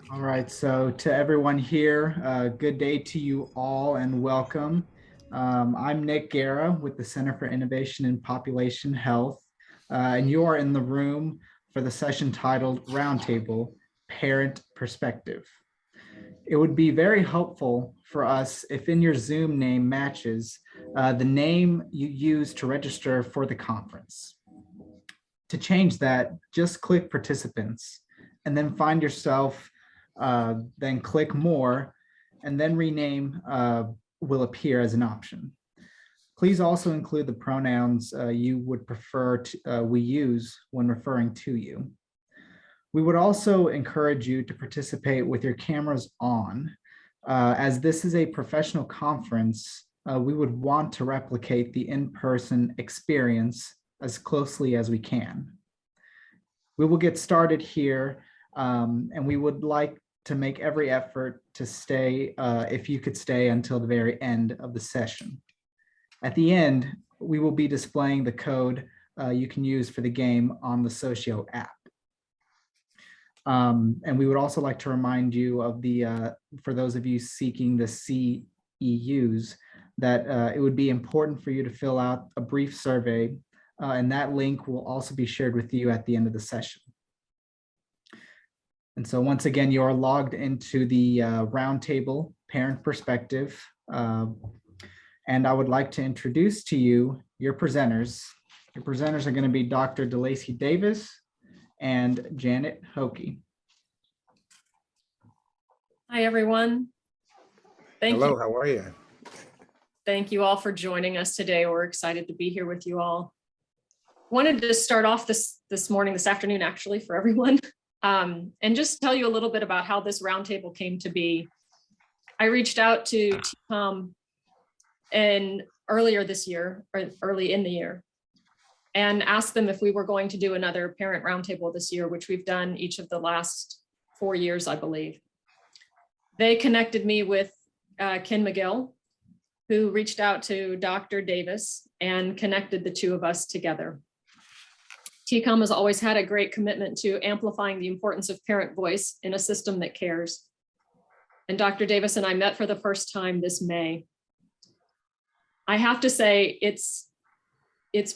All right, so to everyone here, good day to you all and welcome. I'm Nick Guerra with the Center for Innovation in Population Health, and you are in the room for the session titled Roundtable, Parent Perspective. It would be very helpful for us if in your Zoom name matches the name you use to register for the conference. To change that, just click participants and then find yourself, then click more, and then rename will appear as an option. Please also include the pronouns you would prefer we use when referring to you. We would also encourage you to participate with your cameras on. As this is a professional conference, we would want to replicate the in-person experience as closely as we can. We will get started here, and we would like to make every effort to stay, if you could stay until the very end of the session. At the end, we will be displaying the code you can use for the game on the Socio app. And we would also like to remind you of for those of you seeking the CEUs, that it would be important for you to fill out a brief survey, and that link will also be shared with you at the end of the session. And so once again, you are logged into the Roundtable Parent Perspective. And I would like to introduce to you your presenters. Your presenters are going to be Dr. DeLacy Davis and Janet Hoeke. Hi, everyone. Hello, how are you? Thank you all for joining us today. We're excited to be here with you all. Wanted to start off this afternoon, actually, for everyone, and just tell you a little bit about how this roundtable came to be. I reached out to TCOM earlier this year, or early in the year, and asked them if we were going to do another parent roundtable this year, which we've done each of the last 4 years, I believe. They connected me with Ken McGill, who reached out to Dr. Davis and connected the two of us together. TCOM has always had a great commitment to amplifying the importance of parent voice in a system that cares. And Dr. Davis and I met for the first time this May. I have to say, it's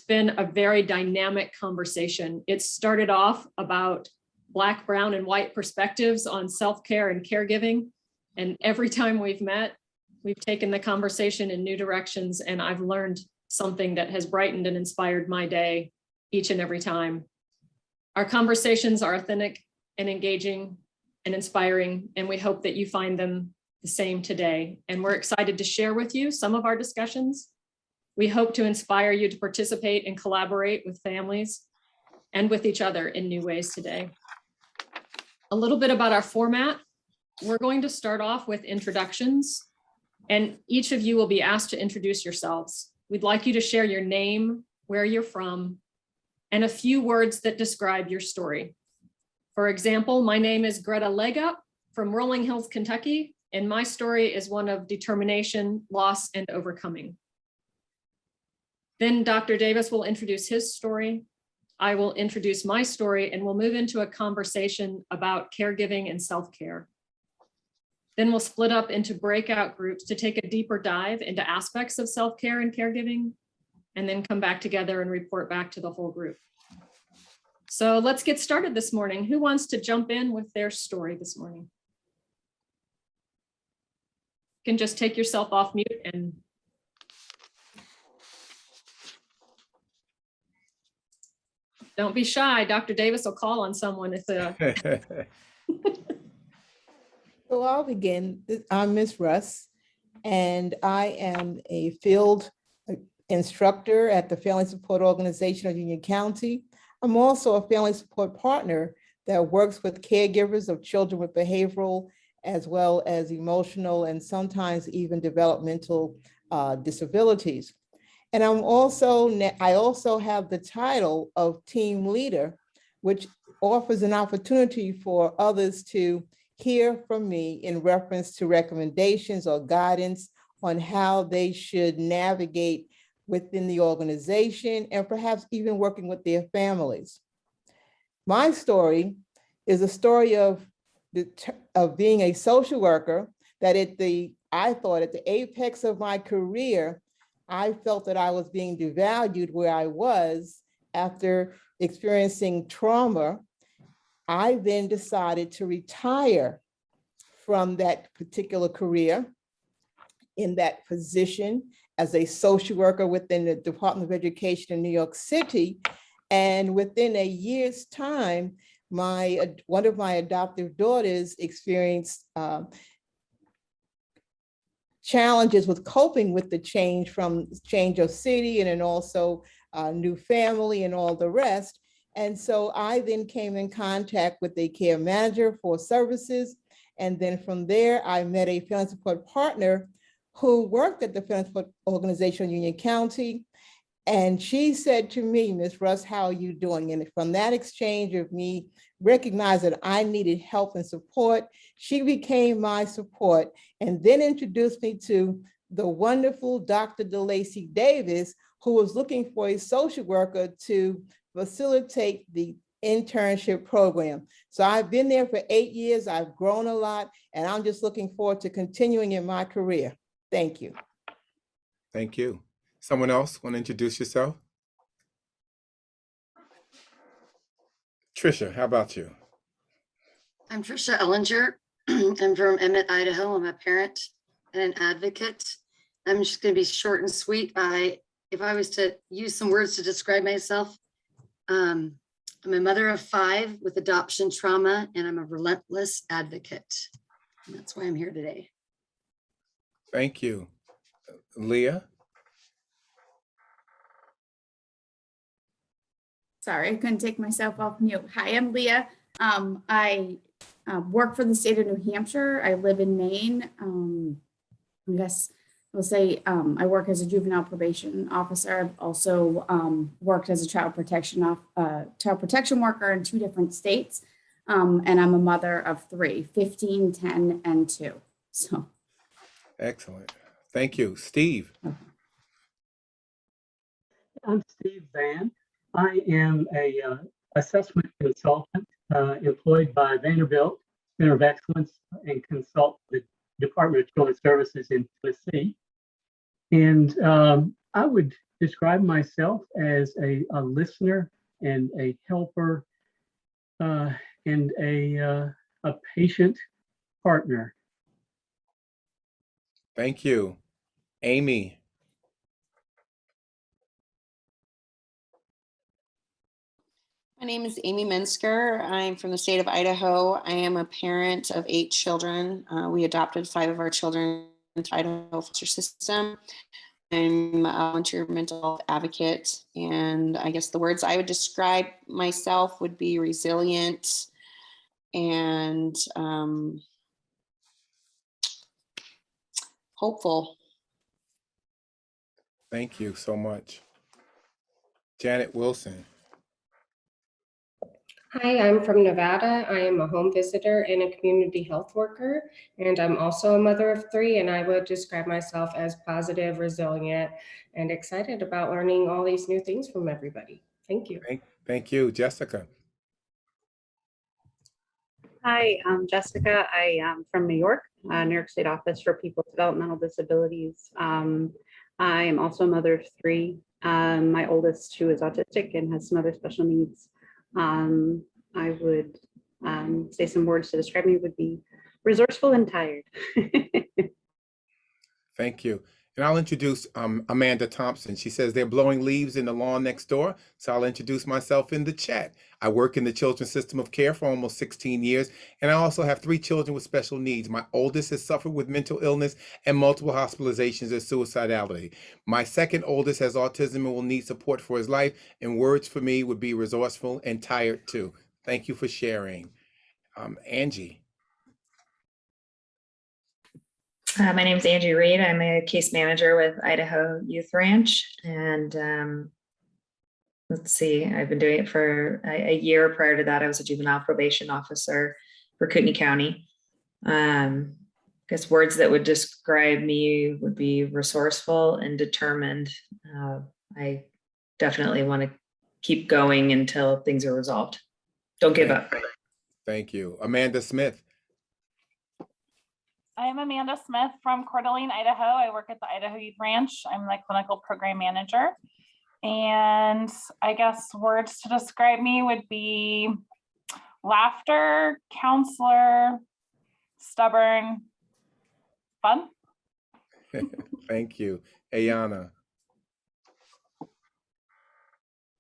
been a very dynamic conversation. It started off about Black, brown, and white perspectives on self-care and caregiving. And every time we've met, we've taken the conversation in new directions, and I've learned something that has brightened and inspired my day each and every time. Our conversations are authentic and engaging and inspiring, and we hope that you find them the same today. And we're excited to share with you some of our discussions. We hope to inspire you to participate and collaborate with families and with each other in new ways today. A little bit about our format. We're going to start off with introductions, and each of you will be asked to introduce yourselves. We'd like you to share your name, where you're from, and a few words that describe your story. For example, my name is Greta Legup from Rolling Hills, Kentucky, and my story is one of determination, loss, and overcoming. Then Dr. Davis will introduce his story. I will introduce my story, and we'll move into a conversation about caregiving and self-care. Then we'll split up into breakout groups to take a deeper dive into aspects of self-care and caregiving, and then come back together and report back to the whole group. So let's get started this morning. Who wants to jump in with their story this morning? You can just take yourself off mute and don't be shy. Dr. Davis will call on someone if So I'll begin. I'm Ms. Russ, and I am a field instructor at the Family Support Organization of Union County. I'm also a family support partner that works with caregivers of children with behavioral as well as emotional and sometimes even developmental disabilities. And I also have the title of team leader, which offers an opportunity for others to hear from me in reference to recommendations or guidance on how they should navigate within the organization and perhaps even working with their families. My story is a story of of being a social worker, that I thought at the apex of my career, I felt that I was being devalued where I was after experiencing trauma. I then decided to retire from that particular career in that position as a social worker within the Department of Education in New York City. And within a year's time, one of my adoptive daughters experienced challenges with coping with the change of city, and then also new family and all the rest. And so I then came in contact with a care manager for services. And then from there, I met a family support partner who worked at the Family Support Organization in Union County. And she said to me, "Ms. Russ, how are you doing?" And from that exchange of me recognizing that I needed help and support, she became my support and then introduced me to the wonderful Dr. DeLacy Davis, who was looking for a social worker to facilitate the internship program. So I've been there for 8 years. I've grown a lot, and I'm just looking forward to continuing in my career. Thank you. Thank you. Someone else want to introduce yourself? Trisha, how about you? I'm Trisha Ellinger. I'm from Emmett, Idaho. I'm a parent and an advocate. I'm just going to be short and sweet. If I was to use some words to describe myself, I'm a mother of 5 with adoption trauma, and I'm a relentless advocate. And that's why I'm here today. Thank you. Leah? Sorry, I couldn't take myself off mute. Hi, I'm Leah. I work for the state of New Hampshire. I live in Maine. I guess I'll say I work as a juvenile probation officer. I've also worked as a child protection worker in 2 different states. And I'm a mother of 3, 15, 10, and 2. So. Excellent. Thank you. Steve? I'm Steve Van. I am a assessment consultant employed by Vanderbilt Center of Excellence and consult the Department of Children's Services in Tennessee. And I would describe myself as a listener and a helper and a patient partner. Thank you. Amy? My name is Amy Mensker. I'm from the state of Idaho. I am a parent of 8 children. We adopted 5 of our children into Idaho foster system. I'm a volunteer mental health advocate, and I guess the words I would describe myself would be resilient and hopeful. Thank you so much. Janet Wilson? Hi, I'm from Nevada. I am a home visitor and a community health worker, and I'm also a mother of 3, and I would describe myself as positive, resilient, and excited about learning all these new things from everybody. Thank you. Thank you. Jessica? Hi, I'm Jessica. I am from New York State Office for People with Developmental Disabilities. I am also a mother of 3. My oldest, who is autistic and has some other special needs. I would say some words to describe me would be resourceful and tired. Thank you. And I'll introduce Amanda Thompson. She says they're blowing leaves in the lawn next door, so I'll introduce myself in the chat. I work in the children's system of care for almost 16 years, and I also have 3 children with special needs. My oldest has suffered with mental illness and multiple hospitalizations and suicidality. My second oldest has autism and will need support for his life, and words for me would be resourceful and tired too. Thank you for sharing. Angie. My name is Angie Reed. I'm a case manager with Idaho Youth Ranch, and let's see, I've been doing it for a year. Prior to that, I was a juvenile probation officer for Kootenai County. I guess words that would describe me would be resourceful and determined. I definitely want to keep going until things are resolved. Don't give up. Thank you. Amanda Smith. I'm Amanda Smith from Coeur d'Alene, Idaho. I work at the Idaho Youth Ranch. I'm the clinical program manager. And I guess words to describe me would be laughter, counselor, stubborn, fun. Thank you. Ayana.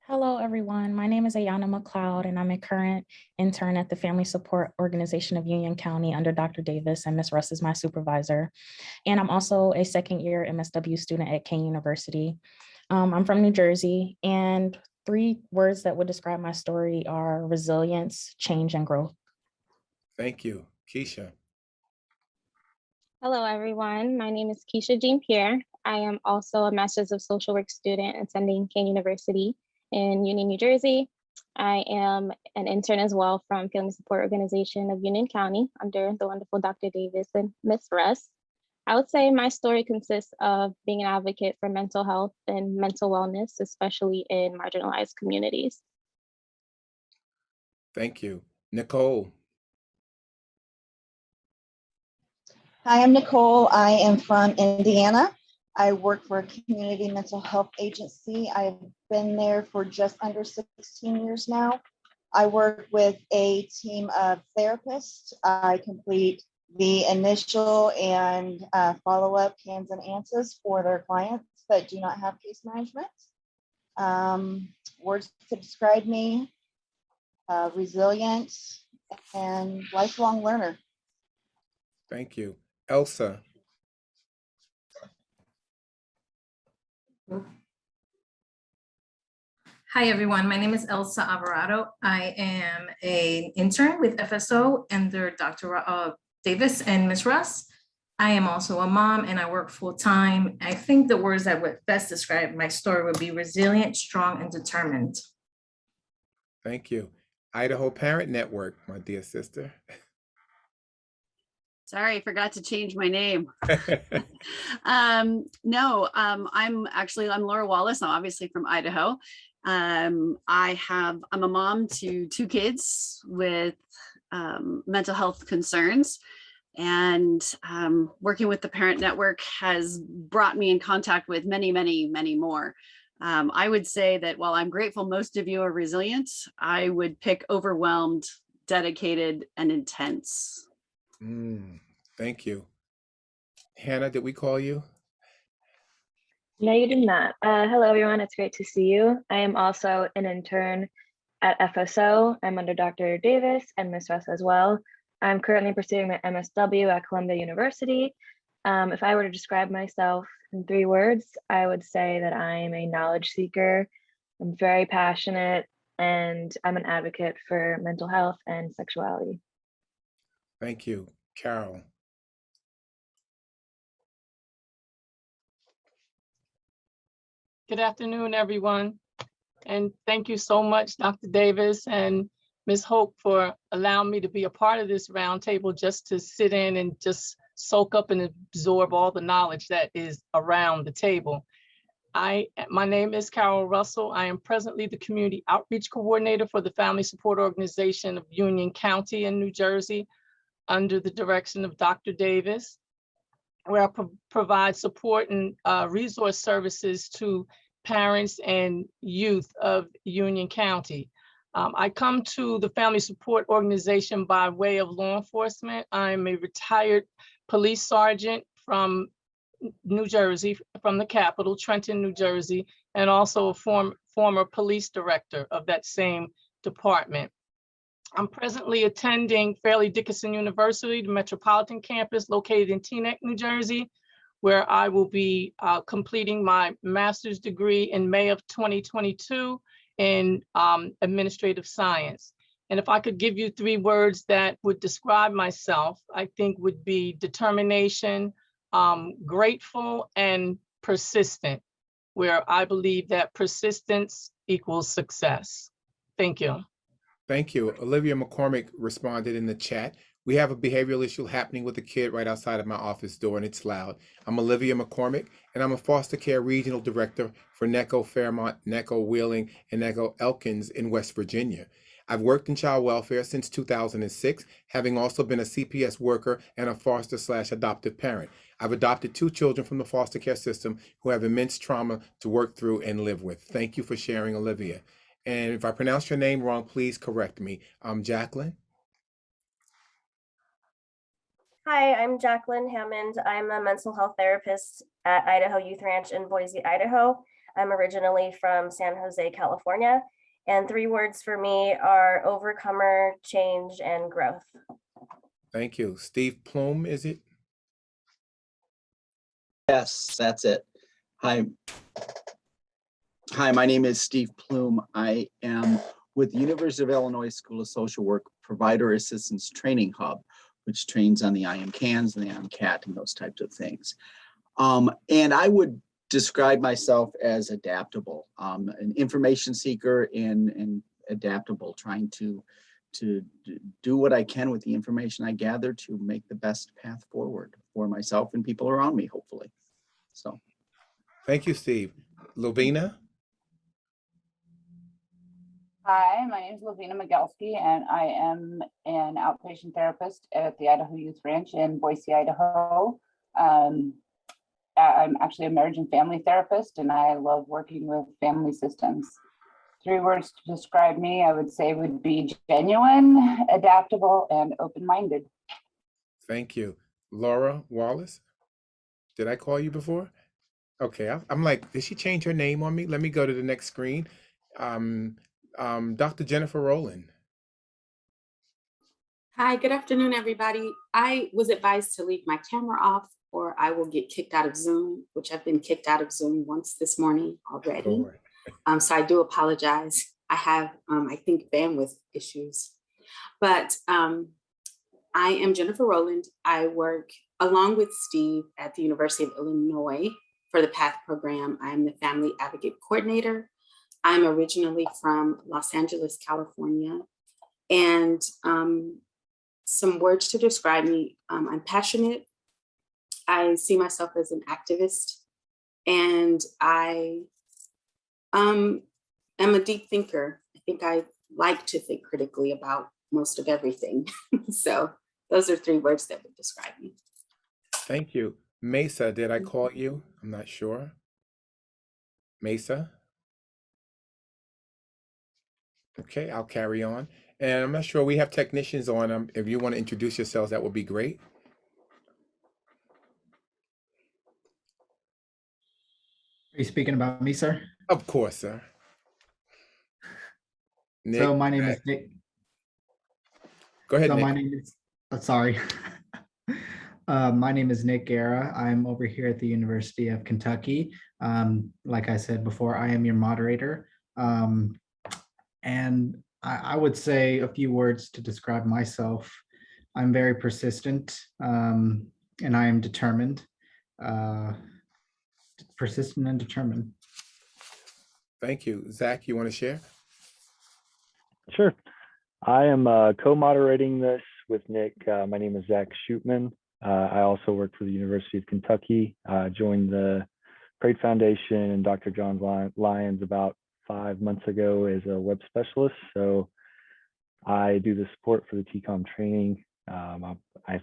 Hello, everyone. My name is Ayana McLeod, and I'm a current intern at the Family Support Organization of Union County under Dr. Davis, and Ms. Russ is my supervisor. And I'm also a second-year MSW student at Kane University. I'm from New Jersey, and 3 words that would describe my story are resilience, change, and growth. Thank you. Keisha. Hello, everyone. My name is Keisha Jean Pierre. I am also a Master's of Social Work student attending Kane University in Union, New Jersey. I am an intern as well from Family Support Organization of Union County under the wonderful Dr. Davis and Ms. Russ. I would say my story consists of being an advocate for mental health and mental wellness, especially in marginalized communities. Thank you. Nicole. Hi, I'm Nicole. I am from Indiana. I work for a community mental health agency. I've been there for just under 16 years now. I work with a team of therapists. I complete the initial and follow-up cans and answers for their clients that do not have case management. Words to describe me, resilient and lifelong learner. Thank you. Elsa. Hi, everyone. My name is Elsa Alvarado. I am an intern with FSO under Dr. Davis and Ms. Russ. I am also a mom and I work full-time. I think the words that would best describe my story would be resilient, strong, and determined. Thank you. Idaho Parent Network, my dear sister. Sorry, I forgot to change my name. I'm Laura Wallace. I'm obviously from Idaho. I'm a mom to 2 kids with mental health concerns, and working with the Parent Network has brought me in contact with many, many, many more. I would say that while I'm grateful most of you are resilient, I would pick overwhelmed, dedicated, and intense. Thank you. Hannah, did we call you? No, you did not. Hello, everyone. It's great to see you. I am also an intern at FSO. I'm under Dr. Davis and Ms. Russ as well. I'm currently pursuing my MSW at Columbia University. If I were to describe myself in 3 words, I would say that I am a knowledge seeker. I'm very passionate, and I'm an advocate for mental health and sexuality. Thank you. Carol. Good afternoon, everyone. And thank you so much, Dr. Davis and Ms. Hoeke, for allowing me to be a part of this roundtable, just to sit in and just soak up and absorb all the knowledge that is around the table. My name is Carol Russell. I am presently the Community Outreach Coordinator for the Family Support Organization of Union County in New Jersey, under the direction of Dr. Davis, where I provide support and resource services to parents and youth of Union County. I come to the Family Support Organization by way of law enforcement. I'm a retired police sergeant from New Jersey, from the capital, Trenton, New Jersey, and also a former police director of that same department. I'm presently attending Fairleigh Dickinson University, the Metropolitan Campus located in Teaneck, New Jersey, where I will be completing my master's degree in May of 2022 in administrative science. And if I could give you 3 words that would describe myself, I think would be determination, grateful, and persistent, where I believe that persistence equals success. Thank you. Thank you. Olivia McCormick responded in the chat. We have a behavioral issue happening with a kid right outside of my office door, and it's loud. I'm Olivia McCormick, and I'm a foster care regional director for NECO Fairmont, NECO Wheeling, and NECO Elkins in West Virginia. I've worked in child welfare since 2006, having also been a CPS worker and a foster/adoptive parent. I've adopted 2 children from the foster care system who have immense trauma to work through and live with. Thank you for sharing, Olivia. And if I pronounce your name wrong, please correct me. Jacqueline. Hi, I'm Jacqueline Hammond. I'm a mental health therapist at Idaho Youth Ranch in Boise, Idaho. I'm originally from San Jose, California. And 3 words for me are overcomer, change, and growth. Thank you. Steve Plume, is it? Yes, that's it. Hi, my name is Steve Plume. I am with the University of Illinois School of Social Work Provider Assistance Training Hub, which trains on the IMCANs and the IMCAT and those types of things. And I would describe myself as adaptable, an information seeker and adaptable, trying to do what I can with the information I gather to make the best path forward for myself and people around me, hopefully. So. Thank you, Steve. Lovina? Hi, my name is Lavina Migelski, and I am an outpatient therapist at the Idaho Youth Ranch in Boise, Idaho. I'm actually a marriage and family therapist, and I love working with family systems. 3 words to describe me, I would say, would be genuine, adaptable, and open-minded. Thank you. Laura Wallace? Did I call you before? Okay, I'm like, did she change her name on me? Let me go to the next screen. Dr. Jennifer Rowland. Hi, good afternoon, everybody. I was advised to leave my camera off or I will get kicked out of Zoom, which I've been kicked out of Zoom once this morning already. So I do apologize. I have, I think, bandwidth issues. But I am Jennifer Rowland. I work along with Steve at the University of Illinois for the PATH program. I'm the Family Advocate Coordinator. I'm originally from Los Angeles, California. And some words to describe me, I'm passionate. I see myself as an activist. And I am a deep thinker. I think I like to think critically about most of everything. So those are 3 words that would describe me. Thank you. Mesa, did I call you? I'm not sure. Mesa? Okay, I'll carry on. And I'm not sure, we have technicians on. If you want to introduce yourselves, that would be great. Are you speaking about me, sir? Of course, sir. Nick, so my name is Nick. Go ahead, so Nick. My name is, sorry. My name is Nick Guerra. I'm over here at the University of Kentucky. Like I said before, I am your moderator. And I would say a few words to describe myself. I'm very persistent, and I am determined. Persistent and determined. Thank you. Zach, you want to share? Sure. I am co-moderating this with Nick. My name is Zach Shootman. I also work for the University of Kentucky. Joined the Parade Foundation and Dr. John Lyons about 5 months ago as a web specialist. So I do the support for the TCOM training. I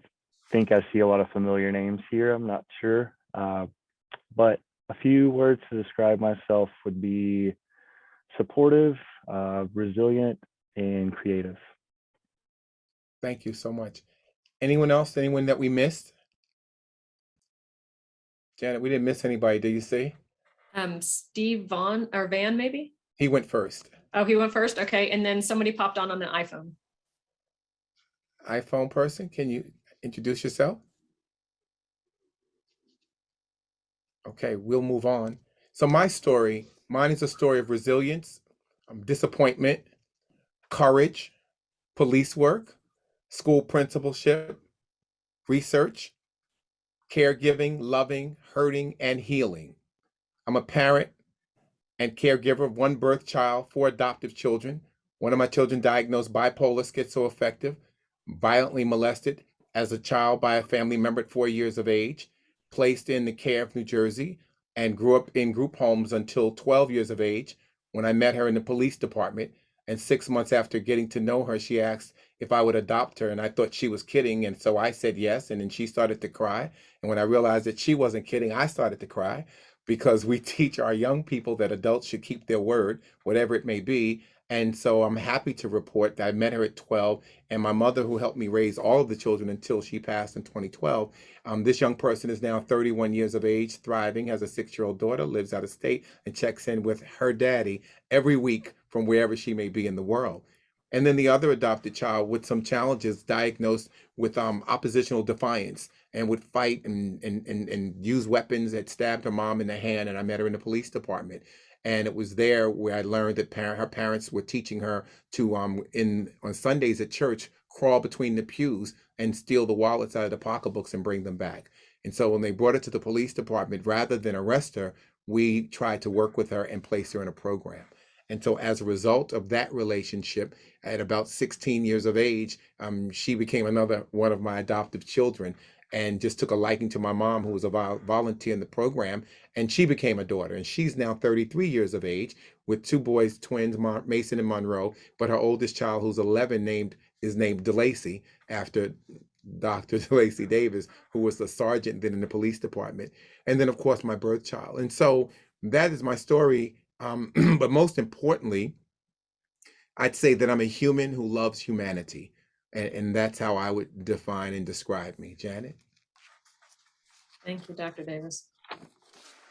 think I see a lot of familiar names here. I'm not sure. But a few words to describe myself would be supportive, resilient, and creative. Thank you so much. Anyone else? Anyone that we missed? Janet, we didn't miss anybody, do you see? Steve Van, maybe? He went first. Oh, he went first? Okay, and then somebody popped on the iPhone. iPhone person, can you introduce yourself? Okay, we'll move on. So mine is a story of resilience, disappointment, courage, police work, school principalship, research, caregiving, loving, hurting, and healing. I'm a parent and caregiver of 1 birth child, 4 adoptive children. One of my children diagnosed bipolar schizoaffective, violently molested as a child by a family member at 4 years of age, placed in the care of New Jersey, and grew up in group homes until 12 years of age when I met her in the police department. And 6 months after getting to know her, she asked if I would adopt her. And I thought she was kidding. And so I said yes. And then she started to cry. And when I realized that she wasn't kidding, I started to cry, because we teach our young people that adults should keep their word, whatever it may be. And so I'm happy to report that I met her at 12, and my mother, who helped me raise all of the children until she passed in 2012, this young person is now 31 years of age, thriving, has a 6-year-old daughter, lives out of state, and checks in with her daddy every week from wherever she may be in the world. And then the other adopted child with some challenges, diagnosed with oppositional defiance, and would fight and use weapons, had stabbed her mom in the hand, and I met her in the police department. And it was there where I learned that her parents were teaching her to, on Sundays at church, crawl between the pews and steal the wallets out of the pocketbooks and bring them back. And so when they brought her to the police department, rather than arrest her, we tried to work with her and place her in a program. And so as a result of that relationship, at about 16 years of age, she became another one of my adoptive children, and just took a liking to my mom, who was a volunteer in the program, and she became a daughter. And she's now 33 years of age with 2 boys, twins, Mason and Monroe. But her oldest child, who's 11, is named DeLacy, after Dr. DeLacy Davis, who was the sergeant then in the police department. And then, of course, my birth child. And so that is my story. But most importantly, I'd say that I'm a human who loves humanity. And that's how I would define and describe me. Janet? Thank you, Dr. Davis.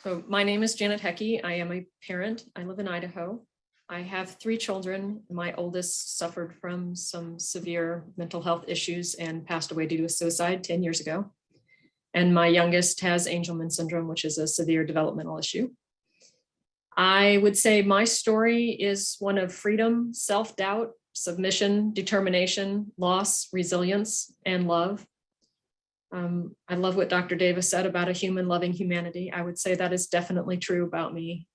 So my name is Janet Hoeke. I am a parent. I live in Idaho. I have 3 children. My oldest suffered from some severe mental health issues and passed away due to suicide 10 years ago. And my youngest has Angelman syndrome, which is a severe developmental issue. I would say my story is one of freedom, self-doubt, submission, determination, loss, resilience, and love. I love what Dr. Davis said about a human loving humanity. I would say that is definitely true about me,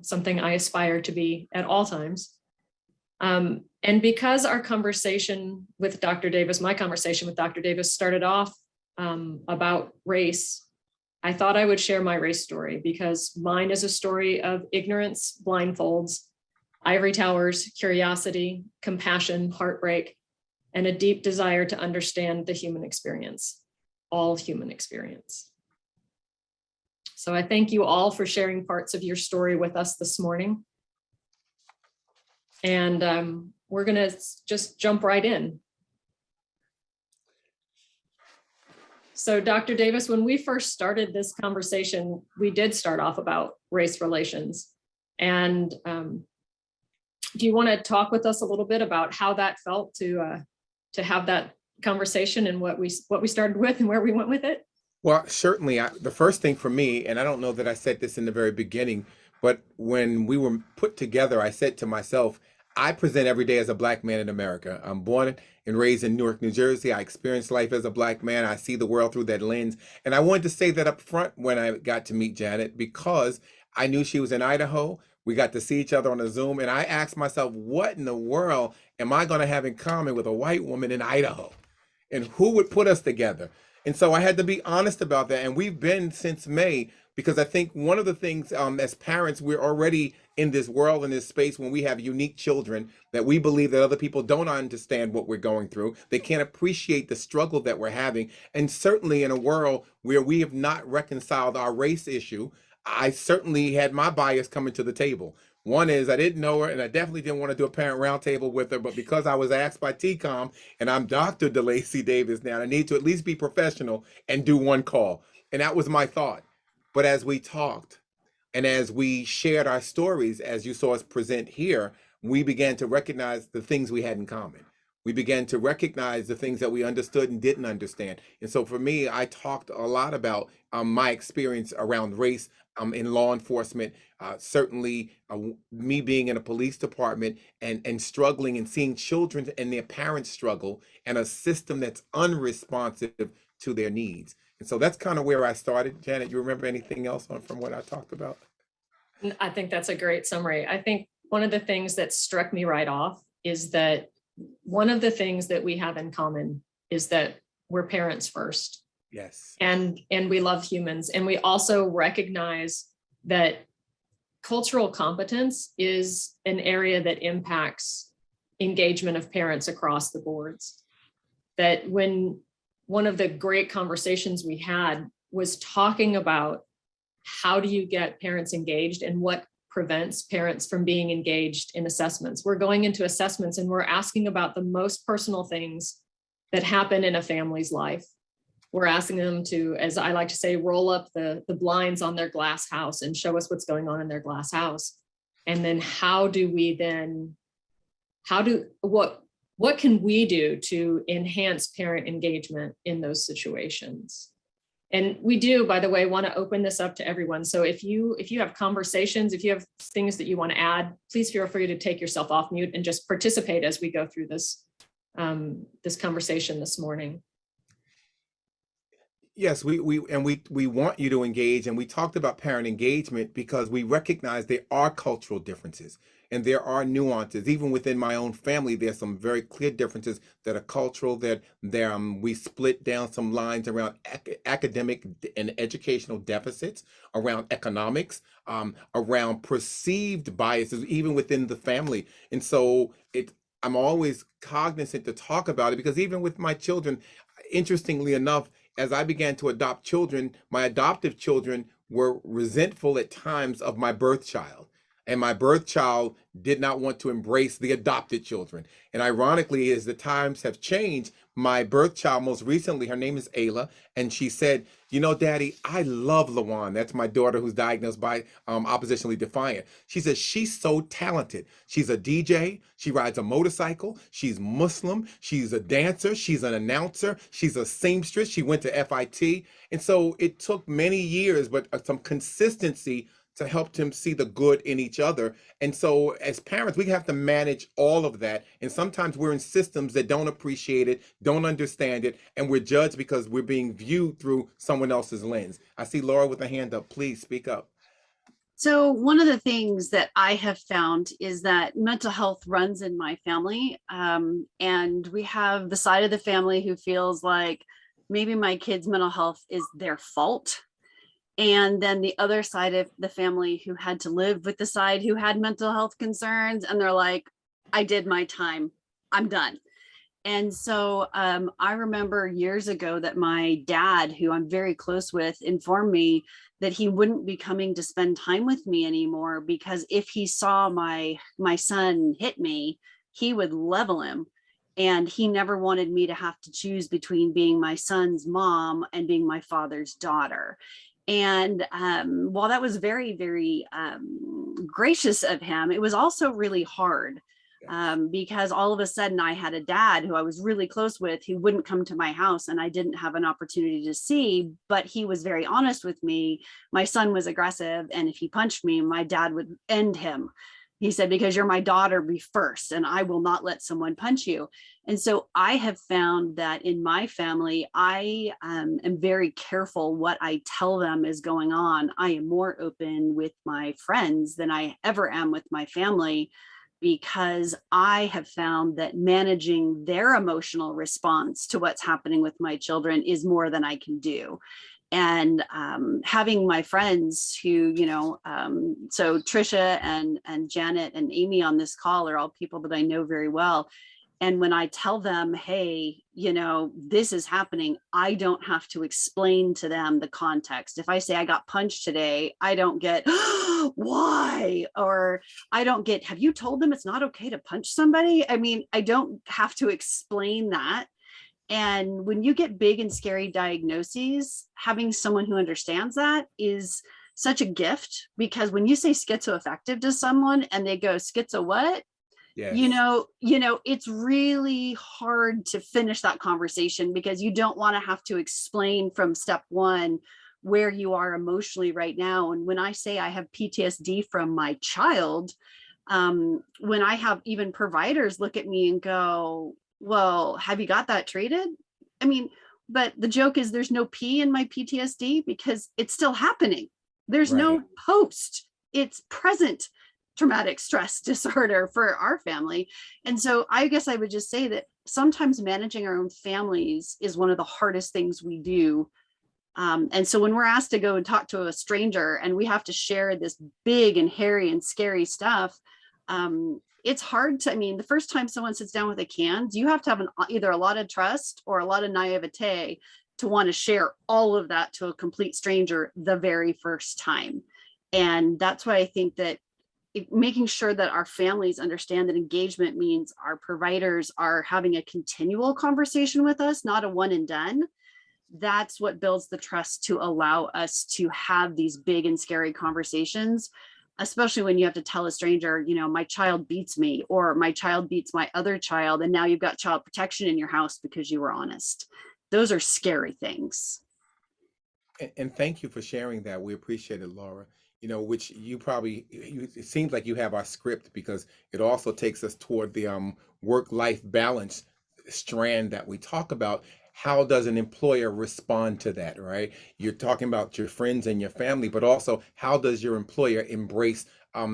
something I aspire to be at all times. And because our conversation with Dr. Davis, my conversation with Dr. Davis started off about race, I thought I would share my race story, because mine is a story of ignorance, blindfolds, ivory towers, curiosity, compassion, heartbreak, and a deep desire to understand the human experience, all human experience. So I thank you all for sharing parts of your story with us this morning. And we're gonna just jump right in. So Dr. Davis, when we first started this conversation, we did start off about race relations. And do you want to talk with us a little bit about how that felt to have that conversation, and what we started with and where we went with it? Well, certainly, the first thing for me, and I don't know that I said this in the very beginning, but when we were put together, I said to myself, I present every day as a Black man in America. I'm born and raised in Newark, New Jersey. I experienced life as a Black man. I see the world through that lens. And I wanted to say that up front when I got to meet Janet, because I knew she was in Idaho. We got to see each other on a Zoom, and I asked myself, what in the world am I going to have in common with a white woman in Idaho? And who would put us together? And so I had to be honest about that. And we've been since May, because I think one of the things as parents, we're already in this world, in this space, when we have unique children, that we believe that other people don't understand what we're going through. They can't appreciate the struggle that we're having. And certainly in a world where we have not reconciled our race issue, I certainly had my bias coming to the table. One is I didn't know her, and I definitely didn't want to do a parent roundtable with her, but because I was asked by TCOM, and I'm Dr. DeLacy Davis now, I need to at least be professional and do one call. And that was my thought. But as we talked, and as we shared our stories, as you saw us present here, we began to recognize the things we had in common. We began to recognize the things that we understood and didn't understand. And so for me, I talked a lot about my experience around race in law enforcement, certainly me being in a police department and struggling and seeing children and their parents struggle, and a system that's unresponsive to their needs. And so that's kind of where I started. Janet, you remember anything else from what I talked about? I think that's a great summary. I think one of the things that struck me right off is that one of the things that we have in common is that we're parents first. Yes. And we love humans. And we also recognize that cultural competence is an area that impacts engagement of parents across the boards. That when one of the great conversations we had was talking about how do you get parents engaged and what prevents parents from being engaged in assessments. We're going into assessments and we're asking about the most personal things that happen in a family's life. We're asking them to, as I like to say, roll up the blinds on their glass house and show us what's going on in their glass house. And then what can we do to enhance parent engagement in those situations? And we do, by the way, want to open this up to everyone. So if you have conversations, if you have things that you want to add, please feel free to take yourself off mute and just participate as we go through this, this conversation this morning. Yes, we want you to engage, and we talked about parent engagement because we recognize there are cultural differences and there are nuances. Even within my own family, there's some very clear differences that are cultural, that we split down some lines around academic and educational deficits, around economics, around perceived biases, even within the family. And so I'm always cognizant to talk about it because even with my children, interestingly enough, as I began to adopt children, my adoptive children were resentful at times of my birth child. And my birth child did not want to embrace the adopted children. And ironically, as the times have changed, my birth child, most recently, her name is Ayla, and she said, you know, Daddy, I love LaJuan. That's my daughter who's diagnosed by oppositionally defiant. She says, she's so talented. She's a DJ. She rides a motorcycle. She's Muslim. She's a dancer. She's an announcer. She's a seamstress. She went to FIT. And so it took many years, but some consistency to help them see the good in each other. And so as parents, we have to manage all of that. And sometimes we're in systems that don't appreciate it, don't understand it, and we're judged because we're being viewed through someone else's lens. I see Laura with a hand up. Please speak up. So one of the things that I have found is that mental health runs in my family. And we have the side of the family who feels like maybe my kid's mental health is their fault. And then the other side of the family who had to live with the side who had mental health concerns. And they're like, I did my time, I'm done. And so I remember years ago that my dad, who I'm very close with, informed me that he wouldn't be coming to spend time with me anymore because if he saw my son hit me, he would level him. And he never wanted me to have to choose between being my son's mom and being my father's daughter. And while that was very, very gracious of him, it was also really hard because all of a sudden I had a dad who I was really close with who wouldn't come to my house and I didn't have an opportunity to see, but he was very honest with me. My son was aggressive, and if he punched me, my dad would end him. He said, because you're my daughter, be first, and I will not let someone punch you. And so I have found that in my family, I am very careful what I tell them is going on. I am more open with my friends than I ever am with my family, because I have found that managing their emotional response to what's happening with my children is more than I can do. And having my friends who, so Trisha and Janet and Amy on this call are all people that I know very well. And when I tell them, hey, this is happening, I don't have to explain to them the context. If I say I got punched today, I don't get, why? Or I don't get, have you told them it's not okay to punch somebody? I mean, I don't have to explain that. And when you get big and scary diagnoses, having someone who understands that is such a gift, because when you say schizoaffective to someone and they go, schizo what? Yes. It's really hard to finish that conversation because you don't want to have to explain from step one where you are emotionally right now. And when I say I have PTSD from my child, when I have even providers look at me and go, well, have you got that treated? I mean, but the joke is there's no P in my PTSD because it's still happening. There's right. No post, it's present traumatic stress disorder for our family. And so I guess I would just say that sometimes managing our own families is one of the hardest things we do. And so when we're asked to go and talk to a stranger and we have to share this big and hairy and scary stuff, it's hard to, I mean, the first time someone sits down with a can, you have to have either a lot of trust or a lot of naivete to want to share all of that to a complete stranger the very first time. And that's why I think that making sure that our families understand that engagement means our providers are having a continual conversation with us, not a one and done. That's what builds the trust to allow us to have these big and scary conversations, especially when you have to tell a stranger, you know, my child beats me, or my child beats my other child, and now you've got child protection in your house because you were honest. Those are scary things. And thank you for sharing that. We appreciate it, Laura. You know, which you probably, it seems like you have our script, because it also takes us toward the work-life balance strand that we talk about. How does an employer respond to that, right? You're talking about your friends and your family, but also how does your employer embrace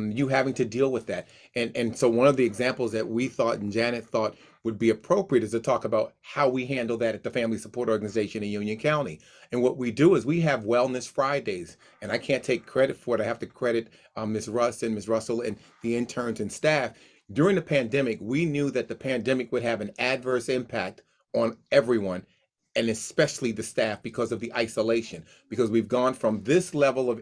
you having to deal with that? And so one of the examples that we thought and Janet thought would be appropriate is to talk about how we handle that at the Family Support Organization in Union County. And what we do is we have Wellness Fridays, and I can't take credit for it. I have to credit Ms. Russ and Ms. Russell and the interns and staff. During the pandemic, we knew that the pandemic would have an adverse impact on everyone, and especially the staff, because of the isolation, because we've gone from this level of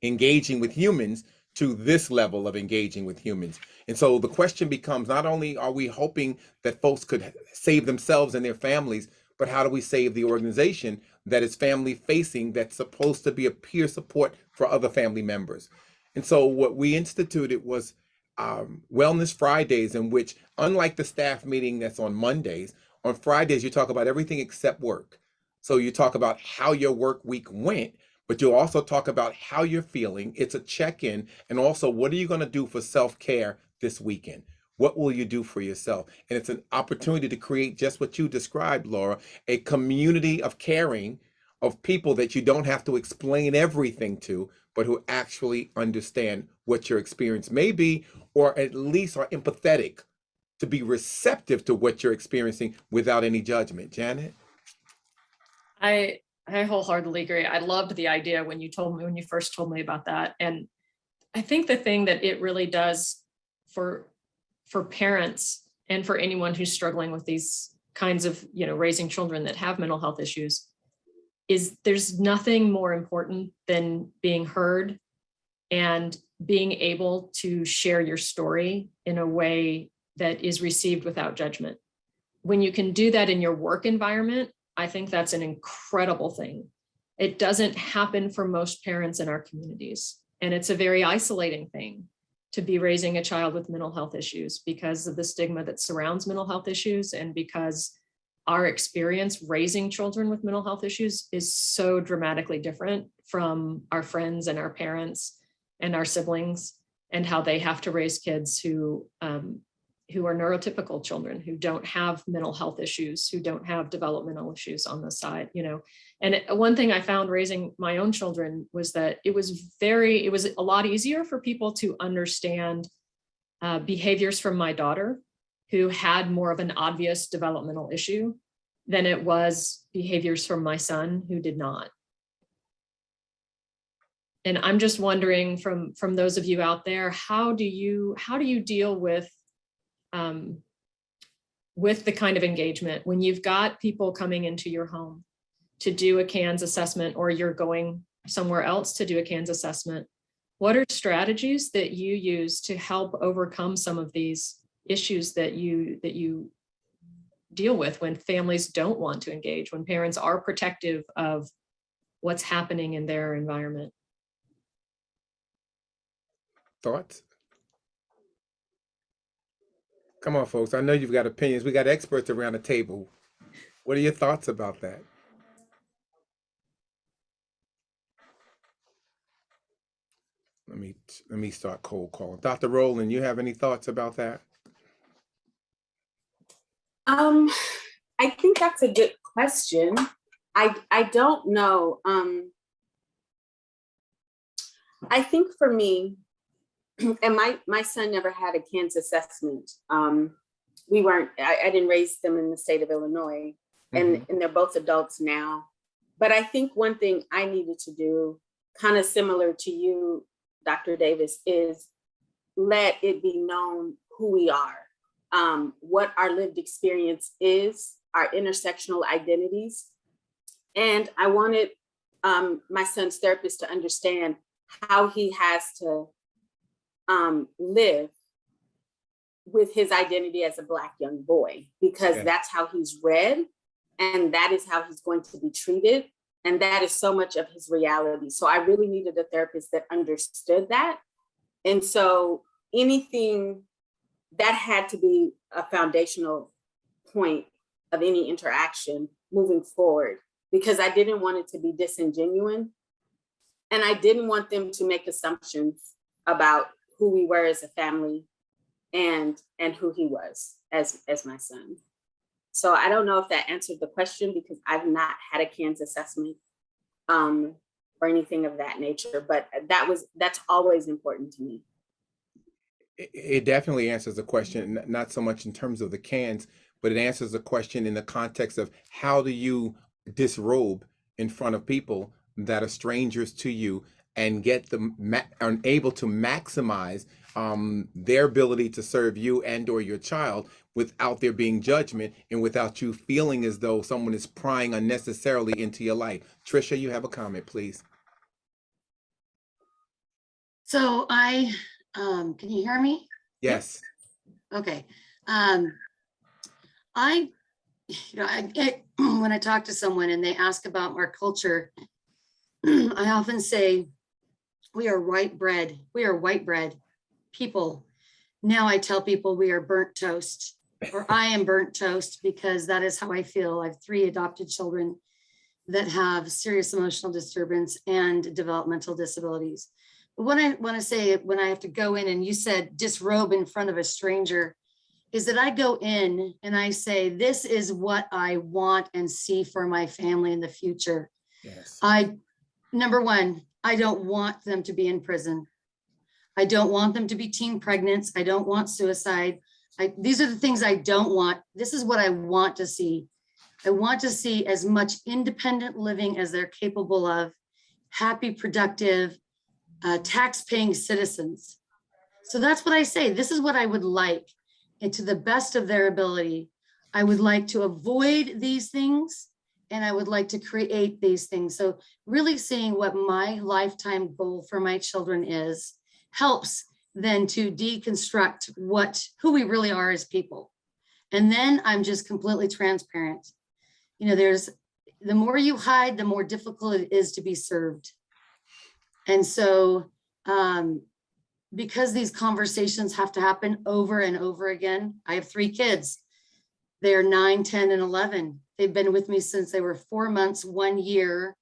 engaging with humans to this level of engaging with humans. And so the question becomes, not only are we hoping that folks could save themselves and their families, but how do we save the organization that is family facing, that's supposed to be a peer support for other family members? And so what we instituted was Wellness Fridays, in which, unlike the staff meeting that's on Mondays, on Fridays you talk about everything except work. So you talk about how your work week went, but you'll also talk about how you're feeling. It's a check-in, and also what are you going to do for self-care this weekend? What will you do for yourself? And it's an opportunity to create just what you described, Laura, a community of caring, of people that you don't have to explain everything to, but who actually understand what your experience may be, or at least are empathetic to be receptive to what you're experiencing without any judgment. Janet? I wholeheartedly agree. I loved the idea when you first told me about that. And I think the thing that it really does for parents and for anyone who's struggling with these kinds of, raising children that have mental health issues, is there's nothing more important than being heard and being able to share your story in a way that is received without judgment. When you can do that in your work environment, I think that's an incredible thing. It doesn't happen for most parents in our communities. And it's a very isolating thing to be raising a child with mental health issues because of the stigma that surrounds mental health issues, and because our experience raising children with mental health issues is so dramatically different from our friends and our parents and our siblings, and how they have to raise kids who are neurotypical children, who don't have mental health issues, who don't have developmental issues on the side, And one thing I found raising my own children was that it was a lot easier for people to understand behaviors from my daughter, who had more of an obvious developmental issue, than it was behaviors from my son, who did not. And I'm just wondering, from those of you out there, how do you deal with the kind of engagement when you've got people coming into your home to do a CANS assessment, or you're going somewhere else to do a CANS assessment? What are strategies that you use to help overcome some of these issues that you deal with when families don't want to engage, when parents are protective of what's happening in their environment? Thoughts? Come on, folks. I know you've got opinions. We got experts around the table. What are your thoughts about that? Let me start cold calling. Dr. Rowland, you have any thoughts about that? I think that's a good question. I don't know. I think for me, and my son never had a CANS assessment. I didn't raise them in the state of Illinois, and they're both adults now. But I think one thing I needed to do, kind of similar to you, Dr. Davis, is let it be known who we are, what our lived experience is, our intersectional identities. And I wanted my son's therapist to understand how he has to live with his identity as a Black young boy, because that's how he's read, and that is how he's going to be treated. And that is so much of his reality. So I really needed a therapist that understood that. And so anything that had to be a foundational point of any interaction moving forward, because I didn't want it to be disingenuous. And I didn't want them to make assumptions about who we were as a family and who he was as my son. So I don't know if that answered the question, because I've not had a CANS assessment or anything of that nature, but that's always important to me. It definitely answers the question, not so much in terms of the CANS, but it answers the question in the context of how do you disrobe in front of people that are strangers to you and get them are able to maximize their ability to serve you and or your child without there being judgment and without you feeling as though someone is prying unnecessarily into your life. Trisha, you have a comment, please. So can you hear me? Yes. Okay. When I talk to someone and they ask about our culture, I often say we are white bread people. Now I tell people we are burnt toast, or I am burnt toast, because that is how I feel. I have 3 adopted children that have serious emotional disturbance and developmental disabilities. But what I want to say when I have to go in, and you said disrobe in front of a stranger, is that I go in and I say, this is what I want and see for my family in the future. Yes. Number one, I don't want them to be in prison. I don't want them to be teen pregnant. I don't want suicide. These are the things I don't want. This is what I want to see. I want to see as much independent living as they're capable of, happy, productive, tax-paying citizens. So that's what I say. This is what I would like. And to the best of their ability, I would like to avoid these things, and I would like to create these things. So really seeing what my lifetime goal for my children is helps then to deconstruct who we really are as people. And then I'm just completely transparent. The more you hide, the more difficult it is to be served. And so because these conversations have to happen over and over again, I have 3 kids. They are 9, 10, and 11. They've been with me since they were 4 months, 1 year,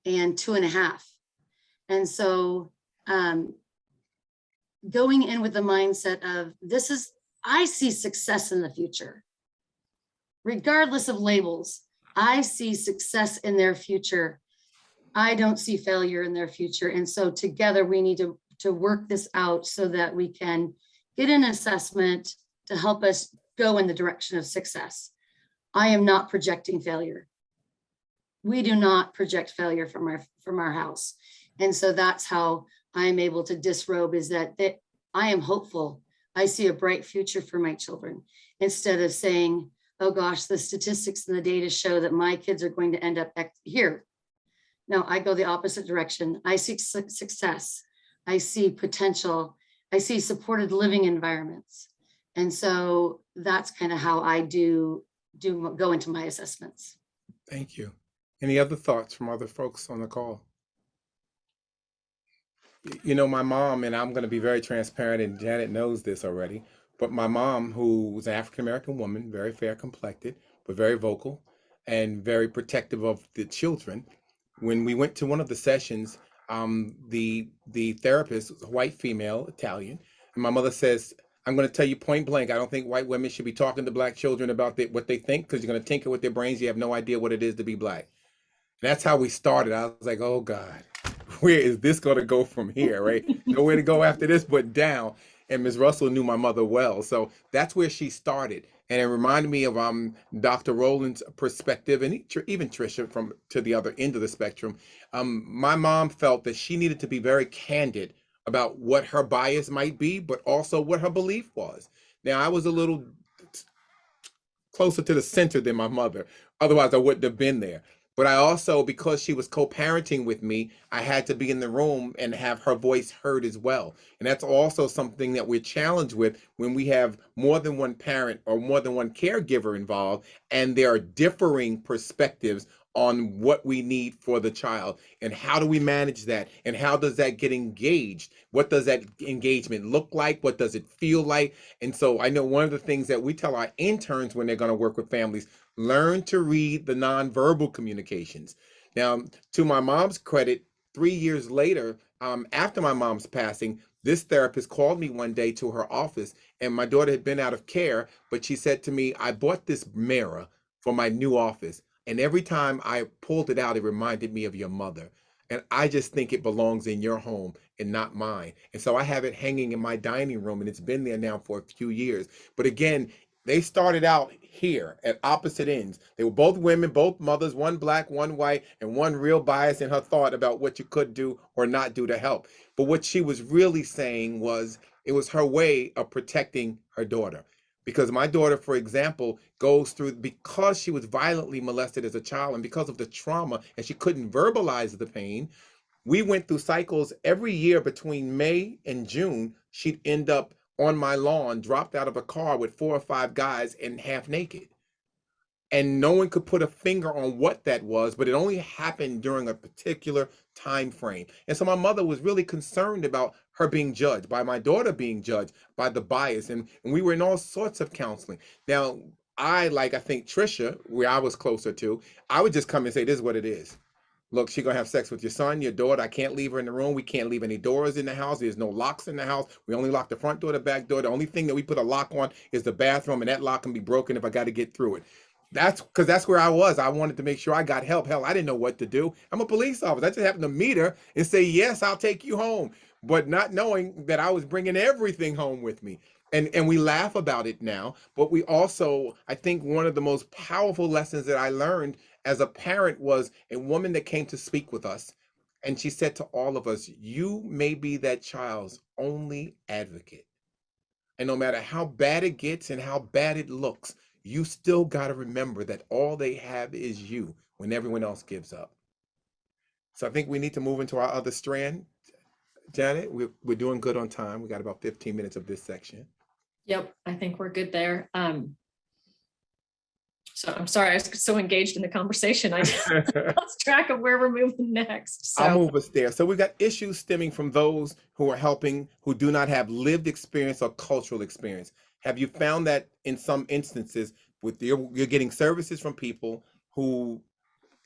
and 2.5. And so going in with the mindset of I see success in the future. Regardless of labels, I see success in their future. I don't see failure in their future. And so together we need to work this out so that we can get an assessment to help us go in the direction of success. I am not projecting failure. We do not project failure from our house. And so that's how I'm able to disrobe, is that I am hopeful. I see a bright future for my children, instead of saying, oh gosh, the statistics and the data show that my kids are going to end up here. No, I go the opposite direction. I see success. I see potential. I see supported living environments. And so that's kind of how I go into my assessments. Thank you. Any other thoughts from other folks on the call? My mom, and I'm going to be very transparent, and Janet knows this already, but my mom, who was an African-American woman, very fair complected, but very vocal and very protective of the children. When we went to one of the sessions, the therapist was a white female, Italian, and my mother says, I'm going to tell you point blank, I don't think white women should be talking to Black children about what they think, because you're going to tinker with their brains. You have no idea what it is to be Black. And that's how we started. I was like, oh God, where is this going to go from here, right? Nowhere to go after this but down. And Ms. Russell knew my mother well. So that's where she started. And it reminded me of Dr. Rowland's perspective, and even Trisha to the other end of the spectrum. My mom felt that she needed to be very candid about what her bias might be, but also what her belief was. Now, I was a little closer to the center than my mother. Otherwise, I wouldn't have been there. But I also, because she was co-parenting with me, I had to be in the room and have her voice heard as well. And that's also something that we're challenged with when we have more than one parent or more than one caregiver involved, and there are differing perspectives on what we need for the child and how do we manage that and how does that get engaged. What does that engagement look like? What does it feel like? And so I know one of the things that we tell our interns when they're going to work with families, learn to read the nonverbal communications. Now, to my mom's credit, 3 years later, after my mom's passing, this therapist called me one day to her office, and my daughter had been out of care, but she said to me, I bought this mirror for my new office, and every time I pulled it out, it reminded me of your mother. And I just think it belongs in your home and not mine. And so I have it hanging in my dining room, and it's been there now for a few years. But again, they started out here at opposite ends. They were both women, both mothers, one black, one white, and one real bias in her thought about what you could do or not do to help. But what she was really saying was it was her way of protecting her daughter. Because my daughter, for example, goes through, because she was violently molested as a child and because of the trauma and she couldn't verbalize the pain, we went through cycles every year between May and June. She'd end up on my lawn, dropped out of a car with 4 or 5 guys and half naked. And no one could put a finger on what that was, but it only happened during a particular time frame. And so my mother was really concerned about her being judged, by my daughter being judged, by the bias. And we were in all sorts of counseling. Now, I think Trisha, where I was closer to, I would just come and say, this is what it is. Look, she's gonna have sex with your son, your daughter. I can't leave her in the room. We can't leave any doors in the house. There's no locks in the house. We only lock the front door, the back door. The only thing that we put a lock on is the bathroom, and that lock can be broken if I got to get through it. That's because that's where I was. I wanted to make sure I got help. Hell, I didn't know what to do. I'm a police officer. I just happened to meet her and say, yes, I'll take you home. But not knowing that I was bringing everything home with me. And we laugh about it now. But we also, I think one of the most powerful lessons that I learned as a parent was a woman that came to speak with us. And she said to all of us, you may be that child's only advocate. And no matter how bad it gets and how bad it looks, you still got to remember that all they have is you when everyone else gives up. So I think we need to move into our other strand. Janet, we're doing good on time. We got about 15 minutes of this section. Yep, I think we're good there. So I'm sorry, I was so engaged in the conversation, I lost track of where we're moving next. So. I'll move us there. So we've got issues stemming from those who are helping, who do not have lived experience or cultural experience. Have you found that in some instances with you're getting services from people who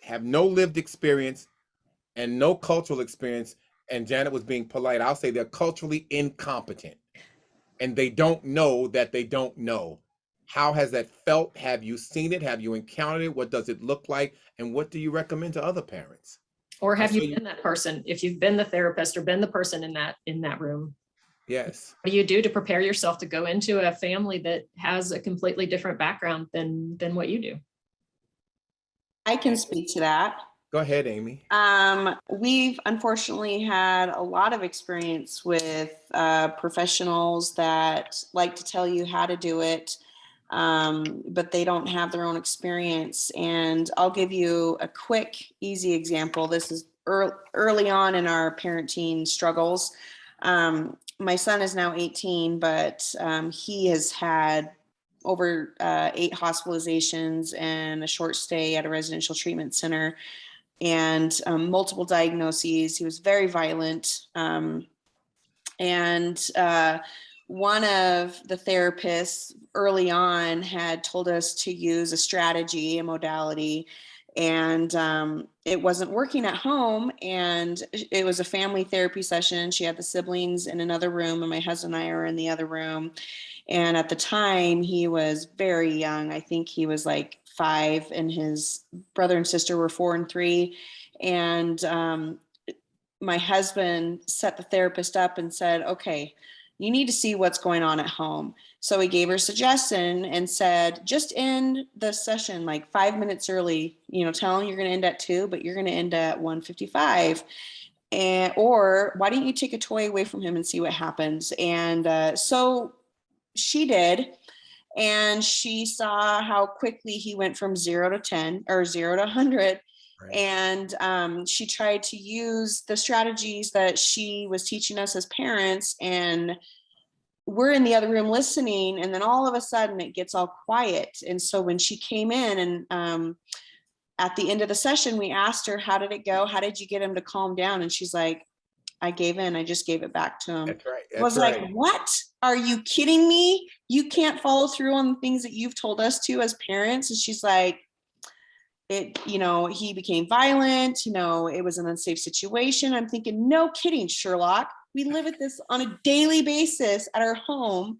have no lived experience and no cultural experience, and Janet was being polite, I'll say they're culturally incompetent and they don't know that they don't know. How has that felt? Have you seen it? Have you encountered it? What does it look like? And what do you recommend to other parents? Or have you been that person? If you've been the therapist or been the person in that room. Yes. What do you do to prepare yourself to go into a family that has a completely different background than what you do? I can speak to that. Go ahead, Amy. We've unfortunately had a lot of experience with professionals that like to tell you how to do it, but they don't have their own experience. And I'll give you a quick, easy example. This is early on in our parenting struggles. My son is now 18, but he has had over 8 hospitalizations and a short stay at a residential treatment center and multiple diagnoses. He was very violent. And one of the therapists early on had told us to use a strategy, a modality, and it wasn't working at home. And it was a family therapy session. She had the siblings in another room and my husband and I are in the other room. And at the time he was very young. I think he was like 5 and his brother and sister were 4 and 3. And my husband set the therapist up and said, okay, you need to see what's going on at home. So he gave her a suggestion and said, just end the session like 5 minutes early, tell him you're going to end at 2, but you're going to end at 1:55. Or why don't you take a toy away from him and see what happens? And so she did. And she saw how quickly he went from 0 to 10 or 0 to 100. Right. And she tried to use the strategies that she was teaching us as parents, and we're in the other room listening, and then all of a sudden it gets all quiet. And so when she came in and at the end of the session, we asked her, how did it go? How did you get him to calm down? And she's like, I gave in. I just gave it back to him. That's right. I was like, what? Are you kidding me? You can't follow through on the things that you've told us to as parents. And she's like, he became violent, it was an unsafe situation. I'm thinking, no kidding, Sherlock. We live at this on a daily basis at our home.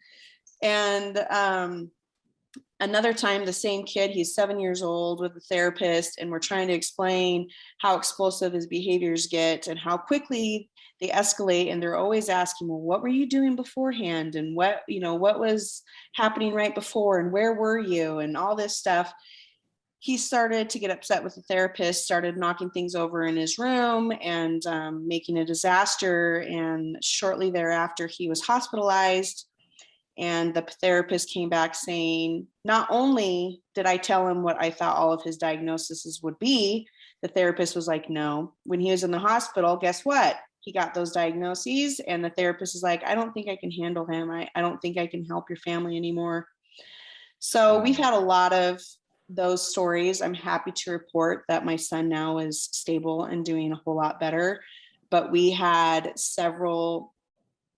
And another time, the same kid, he's 7 years old, with a therapist, and we're trying to explain how explosive his behaviors get and how quickly they escalate. And they're always asking, well, what were you doing beforehand? And what was happening right before? And where were you? And all this stuff. He started to get upset with the therapist, started knocking things over in his room and making a disaster. And shortly thereafter, he was hospitalized. And the therapist came back saying, not only did I tell him what I thought all of his diagnoses would be, the therapist was like, no. When he was in the hospital, guess what? He got those diagnoses, and the therapist is like, I don't think I can handle him. I don't think I can help your family anymore. So we've had a lot of those stories. I'm happy to report that my son now is stable and doing a whole lot better. But we had several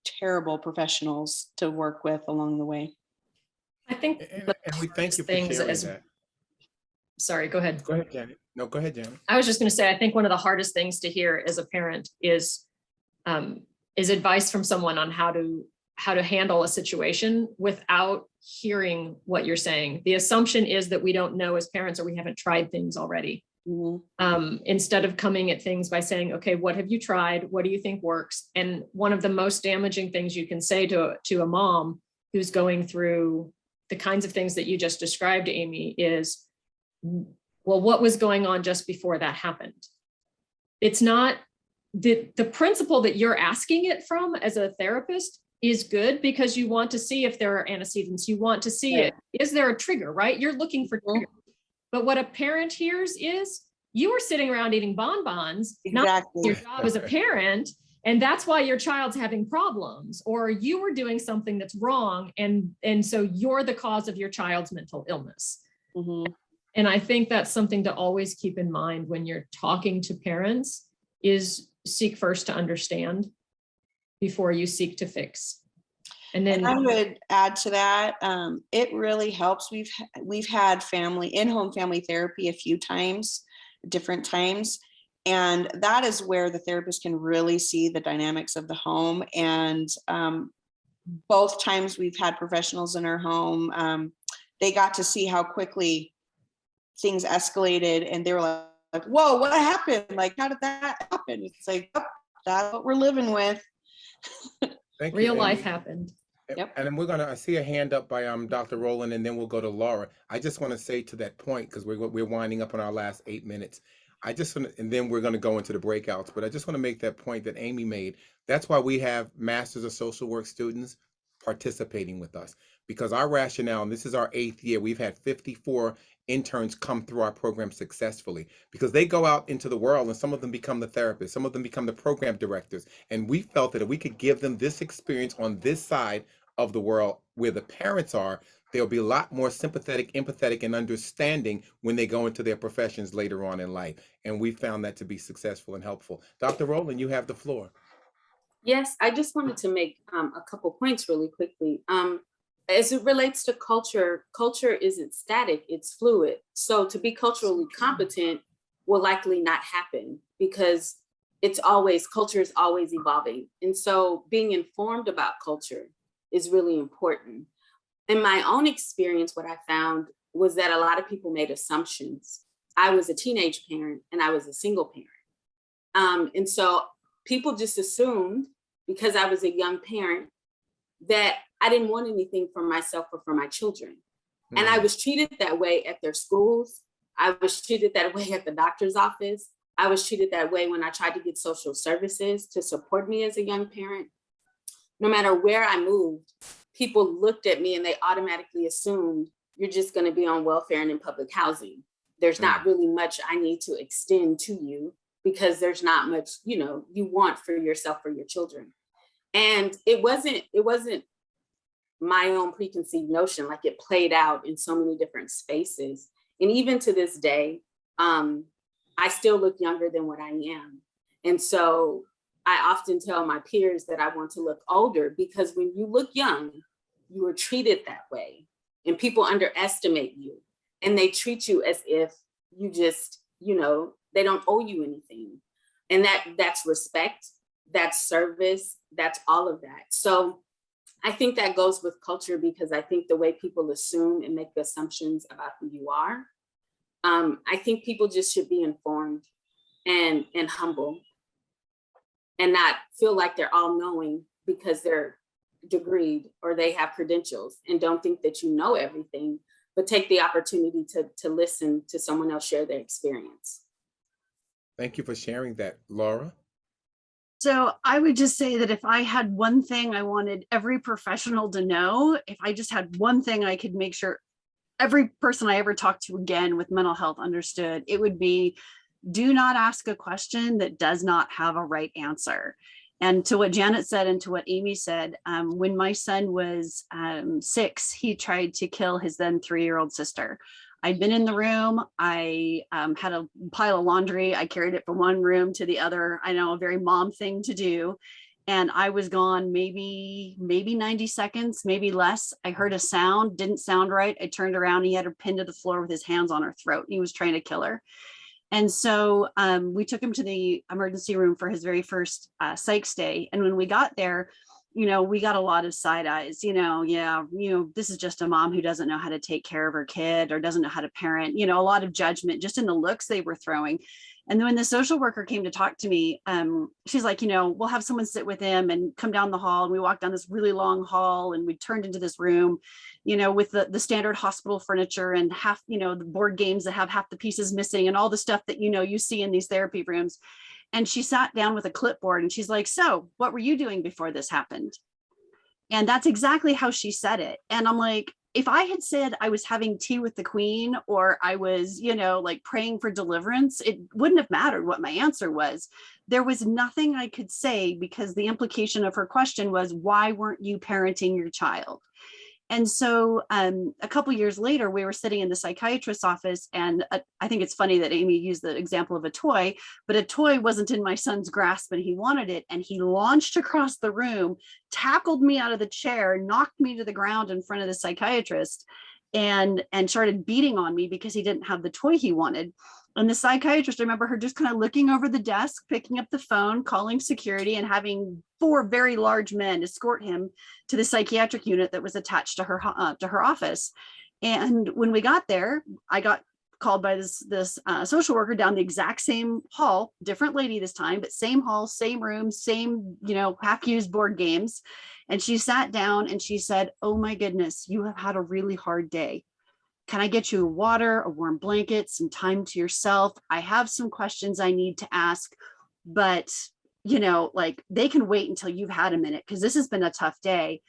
terrible professionals to work with along the way. I think and we thank you for sharing that. Sorry, go ahead. Go ahead, Janet. No, go ahead, Janet. I was just going to say, I think one of the hardest things to hear as a parent is advice from someone on how to handle a situation without hearing what you're saying. The assumption is that we don't know as parents, or we haven't tried things already. Mm-hmm. Instead of coming at things by saying, okay, what have you tried? What do you think works? And one of the most damaging things you can say to a mom who's going through the kinds of things that you just described, Amy, is, well, what was going on just before that happened? It's not the principle that you're asking it from as a therapist is good, because you want to see if there are antecedents. You want to see it. Is there a trigger, right? You're looking for triggers. But what a parent hears is you were sitting around eating bonbons, not your job as a parent, and that's why your child's having problems, or you were doing something that's wrong, and so you're the cause of your child's mental illness. Mm-hmm. And I think that's something to always keep in mind when you're talking to parents, is seek first to understand before you seek to fix. And then I would add to that, it really helps. We've had in-home family therapy a few times, different times. And that is where the therapist can really see the dynamics of the home. And both times we've had professionals in our home, they got to see how quickly things escalated, and they were like, whoa, what happened? Like, how did that happen? It's like, oh, that's what we're living with. Thank Real you, life happened. Yep. And then I see a hand up by Dr. Rowland, and then we'll go to Laura. I just want to say to that point, because we're winding up on our last 8 minutes. And then we're going to go into the breakouts, but I just want to make that point that Amy made. That's why we have Masters of Social Work students participating with us, because our rationale, and this is our 8th year, we've had 54 interns come through our program successfully, because they go out into the world and some of them become the therapists, some of them become the program directors. And we felt that if we could give them this experience on this side of the world where the parents are, they'll be a lot more sympathetic, empathetic, and understanding when they go into their professions later on in life. And we found that to be successful and helpful. Dr. Rowland, you have the floor. Yes, I just wanted to make a couple points really quickly. As it relates to culture, culture isn't static, it's fluid. So to be culturally competent will likely not happen, because culture is always evolving. And so being informed about culture is really important. In my own experience, what I found was that a lot of people made assumptions. I was a teenage parent and I was a single parent. And so people just assumed, because I was a young parent, that I didn't want anything for myself or for my children. And I was treated that way at their schools. I was treated that way at the doctor's office. I was treated that way when I tried to get social services to support me as a young parent. No matter where I moved, people looked at me and they automatically assumed you're just going to be on welfare and in public housing. There's not really much I need to extend to you because there's not much, you know, you want for yourself or your children. And it wasn't my own preconceived notion, like it played out in so many different spaces. And even to this day, I still look younger than what I am. And so I often tell my peers that I want to look older because when you look young, you are treated that way and people underestimate you and they treat you as if you just, you know, they don't owe you anything. And that's respect, that's service, that's all of that. So I think that goes with culture because I think the way people assume and make assumptions about who you are, I think people just should be informed and humble and not feel like they're all knowing because they're degreed or they have credentials, and don't think that you know everything, but take the opportunity to listen to someone else share their experience. Thank you for sharing that, Laura. So I would just say that if I had one thing I wanted every professional to know, if I just had one thing I could make sure every person I ever talked to again with mental health understood, it would be, do not ask a question that does not have a right answer. And to what Janet said and to what Amy said, when my son was 6, he tried to kill his then 3-year-old sister. I'd been in the room. I had a pile of laundry. I carried it from one room to the other. I know, a very mom thing to do. And I was gone maybe 90 seconds, maybe less. I heard a sound, didn't sound right. I turned around, he had her pinned to the floor with his hands on her throat. He was trying to kill her. And so we took him to the emergency room for his very first psych stay. And when we got there, you know, we got a lot of side eyes, this is just a mom who doesn't know how to take care of her kid or doesn't know how to parent, a lot of judgment just in the looks they were throwing. And then when the social worker came to talk to me, she's like, we'll have someone sit with him and come down the hall. And we walked down this really long hall and we turned into this room, with the standard hospital furniture and half, the board games that have half the pieces missing and all the stuff that, you see in these therapy rooms. And she sat down with a clipboard and she's like, so what were you doing before this happened? And that's exactly how she said it. And I'm like, if I had said I was having tea with the queen or I was, like praying for deliverance, it wouldn't have mattered what my answer was. There was nothing I could say because the implication of her question was, why weren't you parenting your child? And so a couple years later, we were sitting in the psychiatrist's office, and I think it's funny that Amy used the example of a toy, but a toy wasn't in my son's grasp and he wanted it. And he launched across the room, tackled me out of the chair, knocked me to the ground in front of the psychiatrist and started beating on me because he didn't have the toy he wanted. And the psychiatrist, I remember her just kind of looking over the desk, picking up the phone, calling security, and having 4 very large men escort him to the psychiatric unit that was attached to her office. And when we got there, I got called by this social worker down the exact same hall, different lady this time, but same hall, same room, same, half-used board games. And she sat down and she said, "Oh my goodness, you have had a really hard day. Can I get you water, a warm blanket, some time to yourself? I have some questions I need to ask, but they can wait until you've had a minute because this has been a tough day."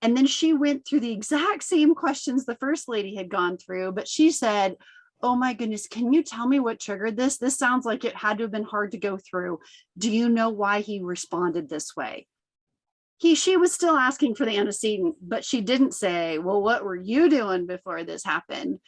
And then she went through the exact same questions the first lady had gone through, but she said, "Oh my goodness, can you tell me what triggered this? This sounds like it had to have been hard to go through. Do you know why he responded this way?" She was still asking for the antecedent, but she didn't say, "Well, what were you doing before this happened?"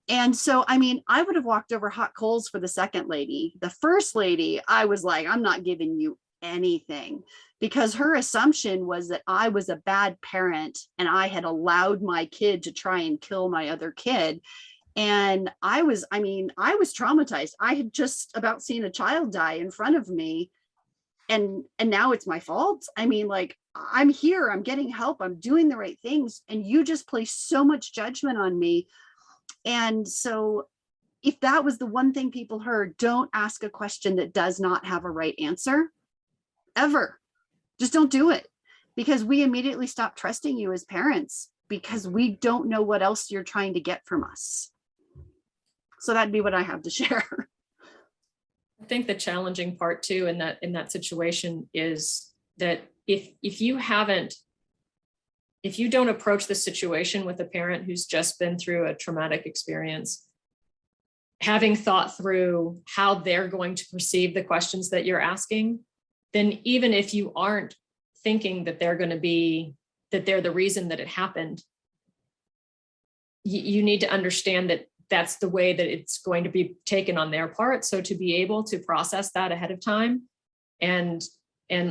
And so, I would have walked over hot coals for the second lady. The first lady, I was like, I'm not giving you anything, because her assumption was that I was a bad parent and I had allowed my kid to try and kill my other kid. And I was traumatized. I had just about seen a child die in front of me. And now it's my fault. I'm here, I'm getting help, I'm doing the right things. And you just place so much judgment on me. And so if that was the one thing people heard, don't ask a question that does not have a right answer, ever. Just don't do it, because we immediately stop trusting you as parents because we don't know what else you're trying to get from us. So that'd be what I have to share. I think the challenging part too in that situation is that if you haven't if you don't approach the situation with a parent who's just been through a traumatic experience, having thought through how they're going to perceive the questions that you're asking, then even if you aren't thinking that they're the reason that it happened, you need to understand that that's the way that it's going to be taken on their part. So to be able to process that ahead of time, and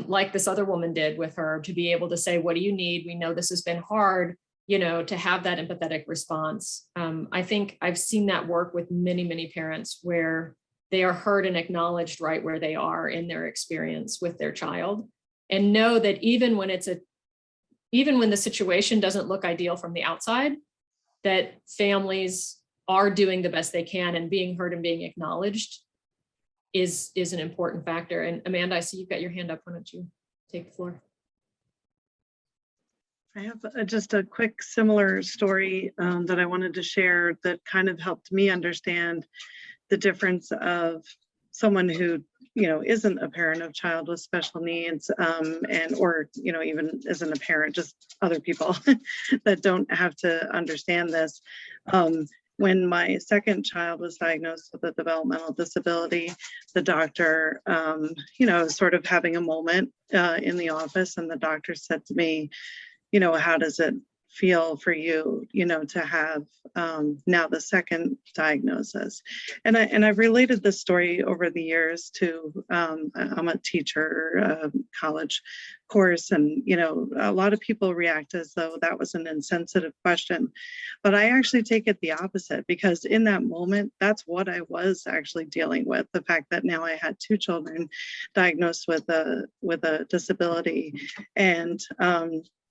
like this other woman did with her, to be able to say, what do you need? We know this has been hard, to have that empathetic response. I think I've seen that work with many, many parents where they are heard and acknowledged right where they are in their experience with their child, and know that even when the situation doesn't look ideal from the outside, that families are doing the best they can, and being heard and being acknowledged is an important factor. And Amanda, I see you've got your hand up. Why don't you take the floor? I have just a quick similar story that I wanted to share that kind of helped me understand the difference of someone who isn't a parent of child with special needs, or even isn't a parent, just other people that don't have to understand this. When my second child was diagnosed with a developmental disability, the doctor, was sort of having a moment in the office, and the doctor said to me, how does it feel for you, to have now the second diagnosis? And I've related this story over the years to, I'm a teacher, college course, and, a lot of people react as though that was an insensitive question, but I actually take it the opposite, because in that moment, that's what I was actually dealing with. The fact that now I had two children diagnosed with a disability, and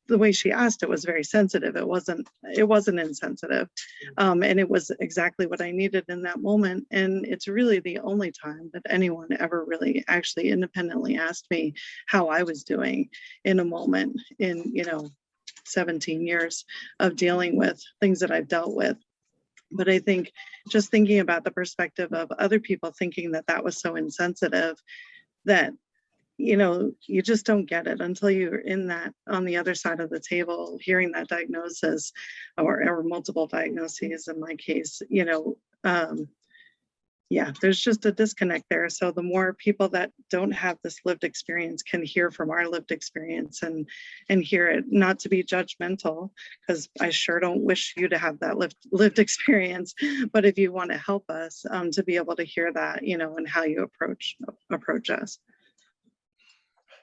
the way she asked it was very sensitive. It wasn't insensitive. And it was exactly what I needed in that moment. And it's really the only time that anyone ever really actually independently asked me how I was doing in a moment in, 17 years of dealing with things that I've dealt with. But I think just thinking about the perspective of other people thinking that that was so insensitive, that you just don't get it until you're in that, on the other side of the table, hearing that diagnosis or multiple diagnoses in my case, there's just a disconnect there. So the more people that don't have this lived experience can hear from our lived experience and hear it, not to be judgmental, because I sure don't wish you to have that lived experience, but if you want to help us, to be able to hear that, and how you approach us.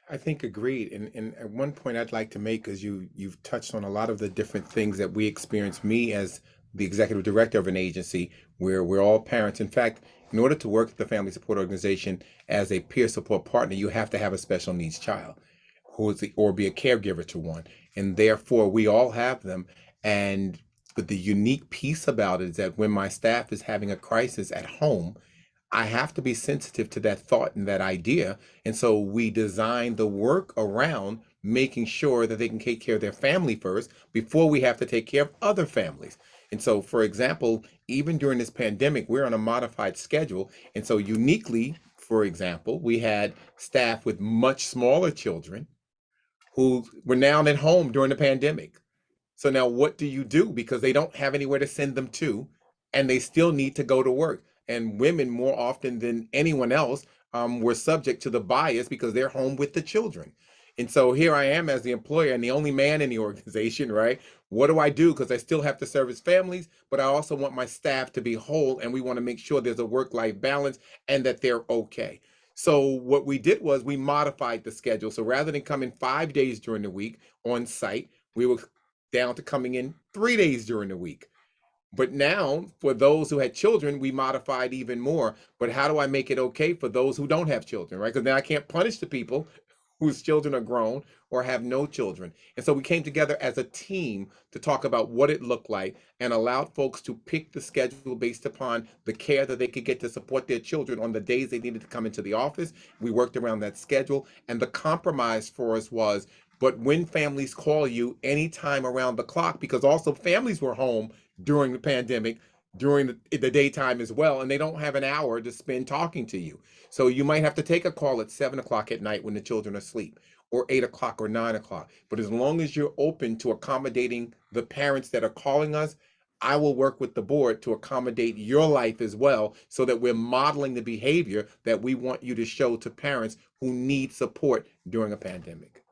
I think agreed. And at one point I'd like to make is you've touched on a lot of the different things that we experience, me as the executive director of an agency where we're all parents. In fact, in order to work at the Family Support Organization as a peer support partner, you have to have a special needs child or be a caregiver to one. And therefore we all have them. But the unique piece about it is that when my staff is having a crisis at home, I have to be sensitive to that thought and that idea. And so we design the work around making sure that they can take care of their family first before we have to take care of other families. And so, for example, even during this pandemic, we're on a modified schedule. And so uniquely, for example, we had staff with much smaller children who were now at home during the pandemic. So now what do you do? Because they don't have anywhere to send them to, and they still need to go to work. And women, more often than anyone else, were subject to the bias because they're home with the children. And so here I am as the employer and the only man in the organization, right? What do I do? Because I still have to service families, but I also want my staff to be whole, and we want to make sure there's a work-life balance and that they're okay. So what we did was we modified the schedule. So rather than coming 5 days during the week on site, we were down to coming in 3 days during the week. But now, for those who had children, we modified even more. But how do I make it okay for those who don't have children, right? Because then I can't punish the people whose children are grown or have no children. And so we came together as a team to talk about what it looked like and allowed folks to pick the schedule based upon the care that they could get to support their children on the days they needed to come into the office. We worked around that schedule. And the compromise for us was, but when families call you anytime around the clock, because also families were home during the pandemic, during the daytime as well, and they don't have an hour to spend talking to you. So you might have to take a call at 7 o'clock at night when the children are asleep, or 8 o'clock or 9 o'clock. But as long as you're open to accommodating the parents that are calling us, I will work with the board to accommodate your life as well, so that we're modeling the behavior that we want you to show to parents who need support during a pandemic.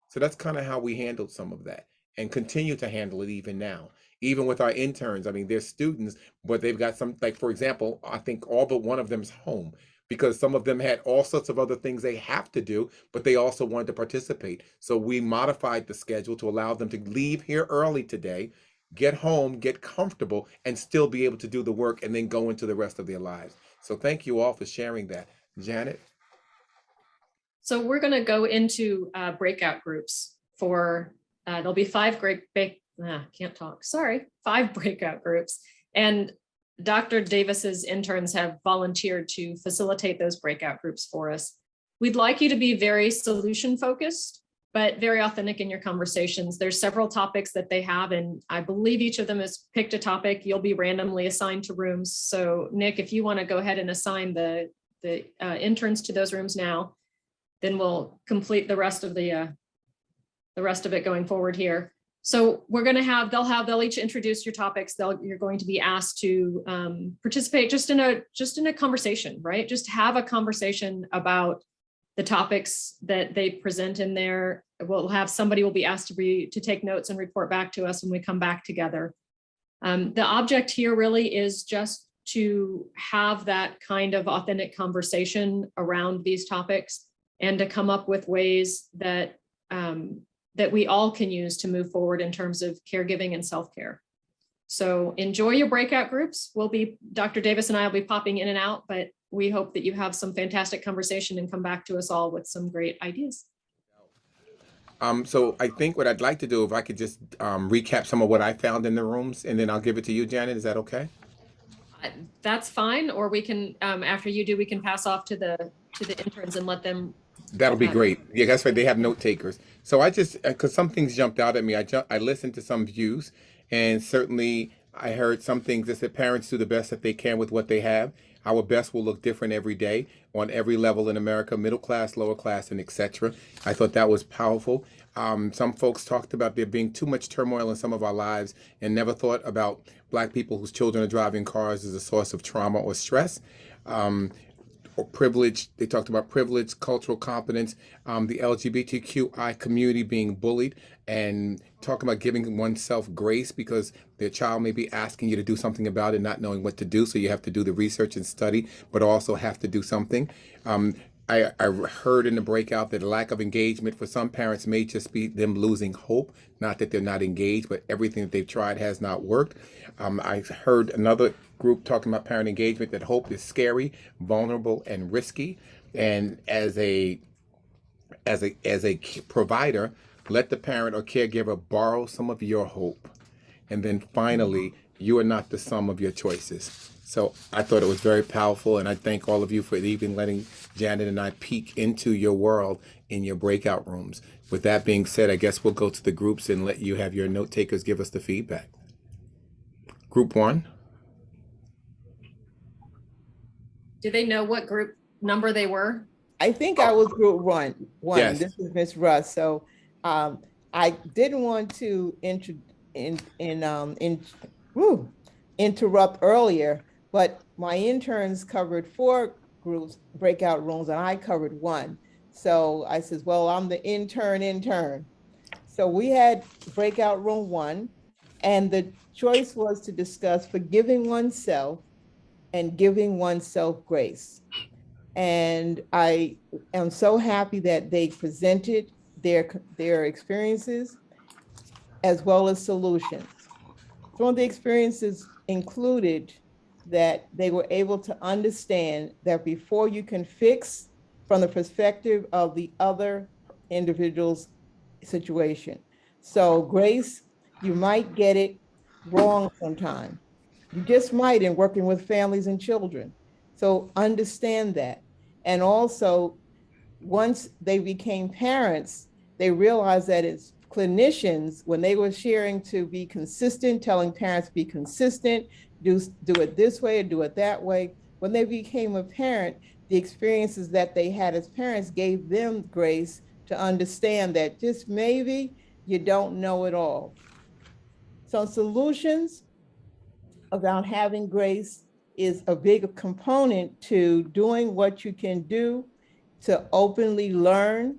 So that's kind of how we handled some of that and continue to handle it even now. Even with our interns, I mean, they're students, but they've got some, like, for example, I think all but one of them's home because some of them had all sorts of other things they have to do, but they also wanted to participate. So we modified the schedule to allow them to leave here early today, get home, get comfortable, and still be able to do the work and then go into the rest of their lives. So thank you all for sharing that. Janet? So we're going to go into breakout groups for, there'll be 5 5 breakout groups. And Dr. Davis's interns have volunteered to facilitate those breakout groups for us. We'd like you to be very solution focused, but very authentic in your conversations. There's several topics that they have, and I believe each of them has picked a topic. You'll be randomly assigned to rooms. So Nick, if you want to go ahead and assign the interns to those rooms now, then we'll complete the rest of it going forward here. So we're going to have, they'll each introduce your topics. You're going to be asked to participate just in a conversation, right? Just have a conversation about the topics that they present in there. Somebody will be asked to take notes and report back to us when we come back together. The object here really is just to have that kind of authentic conversation around these topics and to come up with ways that that we all can use to move forward in terms of caregiving and self-care. So enjoy your breakout groups. Dr. Davis and I will be popping in and out, but we hope that you have some fantastic conversation and come back to us all with some great ideas. So I think what I'd like to do, if I could just recap some of what I found in the rooms, and then I'll give it to you, Janet. Is that okay? That's fine. Or we can, after you do, we can pass off to the interns and let them. That'll be great. Yeah, that's right. They have note takers. So I just, because some things jumped out at me, I listened to some views, and certainly I heard some things that said parents do the best that they can with what they have. Our best will look different every day on every level in America, middle class, lower class, and etc. I thought that was powerful. Some folks talked about there being too much turmoil in some of our lives and never thought about Black people whose children are driving cars as a source of trauma or stress. Or privilege. They talked about privilege, cultural competence, the LGBTQI community being bullied, and talking about giving oneself grace because their child may be asking you to do something about it, not knowing what to do. So you have to do the research and study, but also have to do something. I heard in the breakout that lack of engagement for some parents may just be them losing hope, not that they're not engaged, but everything that they've tried has not worked. I heard another group talking about parent engagement, that hope is scary, vulnerable, and risky. And as a provider, let the parent or caregiver borrow some of your hope. And then finally, you are not the sum of your choices. So I thought it was very powerful, and I thank all of you for even letting Janet and I peek into your world in your breakout rooms. With that being said, I guess we'll go to the groups and let you have your note takers give us the feedback. Group 1. Do they know what group number they were? I think I was group one. Yes. This is Miss Russ. So I didn't want to interrupt earlier, but my interns covered 4 groups, breakout rooms, and I covered 1. So I says, well, I'm the intern. So we had breakout room 1, and the choice was to discuss forgiving oneself and giving oneself grace. And I am so happy that they presented their experiences as well as solutions. Some of the experiences included that they were able to understand that before you can fix from the perspective of the other individual's situation. So grace, you might get it wrong sometime. You just might in working with families and children. So understand that. And also, once they became parents, they realized that as clinicians, when they were sharing to be consistent, telling parents be consistent, do it this way or do it that way. When they became a parent, the experiences that they had as parents gave them grace to understand that just maybe you don't know it all. So solutions about having grace is a big component to doing what you can do to openly learn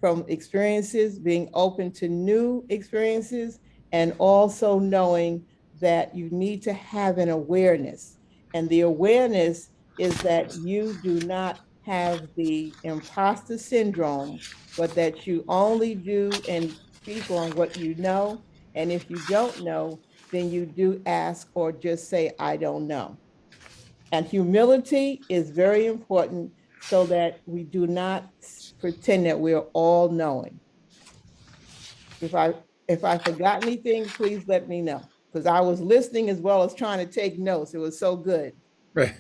from experiences, being open to new experiences, and also knowing that you need to have an awareness. And the awareness is that you do not have the imposter syndrome, but that you only do and speak on what you know. And if you don't know, then you do ask or just say, I don't know. And humility is very important so that we do not pretend that we're all knowing. If I forgot anything, please let me know, because I was listening as well as trying to take notes. It was so good. Right.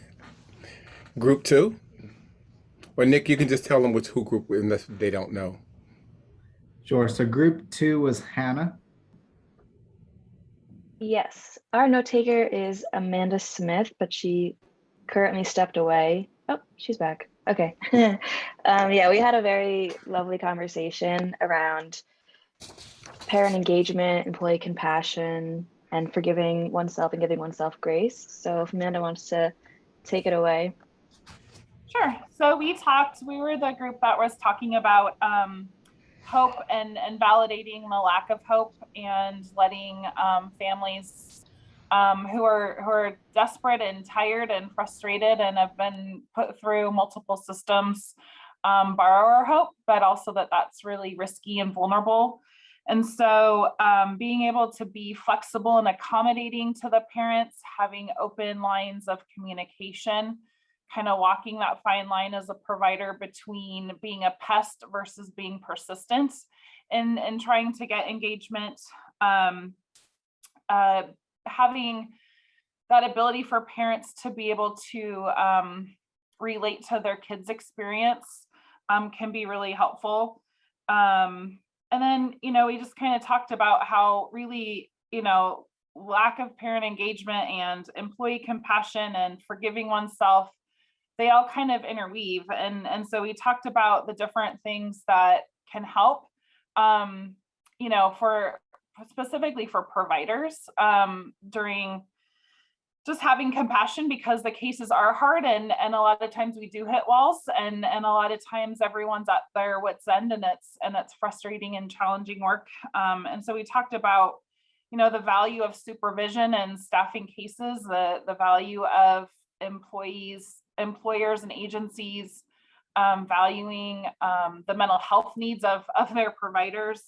Group 2? Or Nick, you can just tell them who group unless they don't know. Sure. So group 2 was Hannah. Yes, our note taker is Amanda Smith, but she currently stepped away. Oh, she's back. Okay. Yeah, we had a very lovely conversation around parent engagement, employee compassion, and forgiving oneself and giving oneself grace. So if Amanda wants to take it away. Sure. So we were the group that was talking about hope and validating the lack of hope and letting families who are desperate and tired and frustrated and have been put through multiple systems borrow our hope, but also that's really risky and vulnerable. And so being able to be flexible and accommodating to the parents, having open lines of communication, kind of walking that fine line as a provider between being a pest versus being persistent and trying to get engagement, having that ability for parents to be able to relate to their kids' experience can be really helpful. And then, we just kind of talked about how really, lack of parent engagement and employee compassion and forgiving oneself, they all kind of interweave. And so we talked about the different things that can help, for specifically for providers during just having compassion, because the cases are hard and a lot of times we do hit walls and a lot of times everyone's at their wit's end and it's frustrating and challenging work. And so we talked about, the value of supervision and staffing cases, the value of employers and agencies valuing the mental health needs of their providers,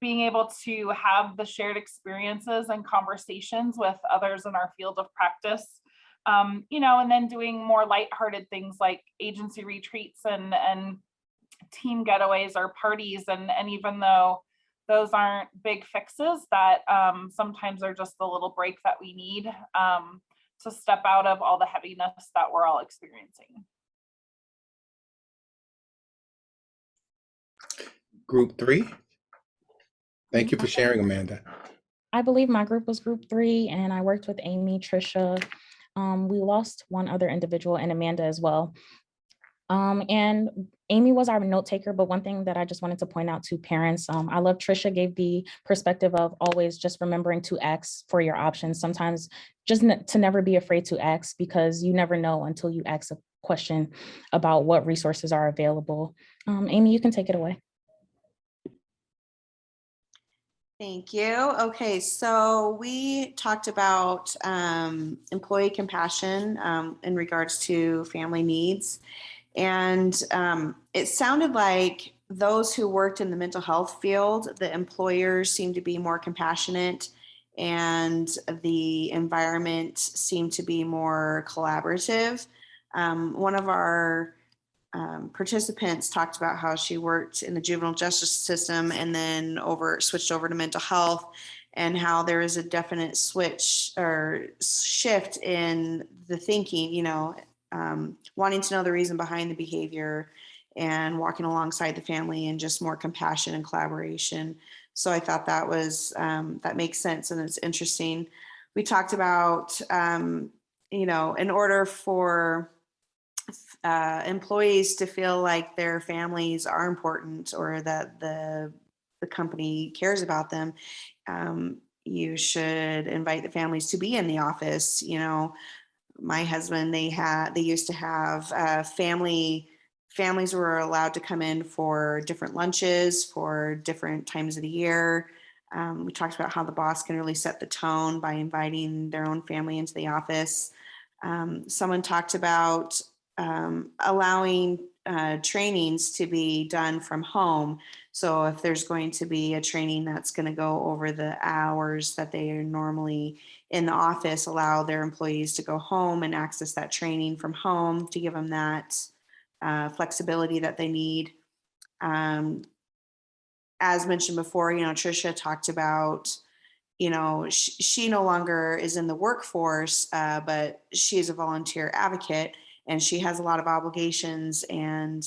being able to have the shared experiences and conversations with others in our field of practice, and then doing more lighthearted things like agency retreats and team getaways or parties. And even though those aren't big fixes, that sometimes are just the little break that we need to step out of all the heaviness that we're all experiencing. Group 3? Thank you for sharing, Amanda. I believe my group was group 3, and I worked with Amy, Trisha. We lost one other individual, and Amanda as well. And Amy was our note taker, but one thing that I just wanted to point out to parents, I love Trisha gave the perspective of always just remembering to ask for your options. Sometimes just to never be afraid to ask, because you never know until you ask a question about what resources are available. Amy, you can take it away. Thank you. Okay, so we talked about employee compassion in regards to family needs. And it sounded like those who worked in the mental health field, the employers seemed to be more compassionate and the environment seemed to be more collaborative. One of our participants talked about how she worked in the juvenile justice system and then switched over to mental health, and how there is a definite switch or shift in the thinking, wanting to know the reason behind the behavior and walking alongside the family and just more compassion and collaboration. So I thought that was, that makes sense and it's interesting. We talked about, in order for employees to feel like their families are important or that the company cares about them, you should invite the families to be in the office. You know, my husband, they used to have families were allowed to come in for different lunches for different times of the year. We talked about how the boss can really set the tone by inviting their own family into the office. Someone talked about allowing trainings to be done from home. So if there's going to be a training that's going to go over the hours that they are normally in the office, allow their employees to go home and access that training from home to give them that flexibility that they need. As mentioned before, you know, Tricia talked about, you know, she no longer is in the workforce, but she is a volunteer advocate and she has a lot of obligations, and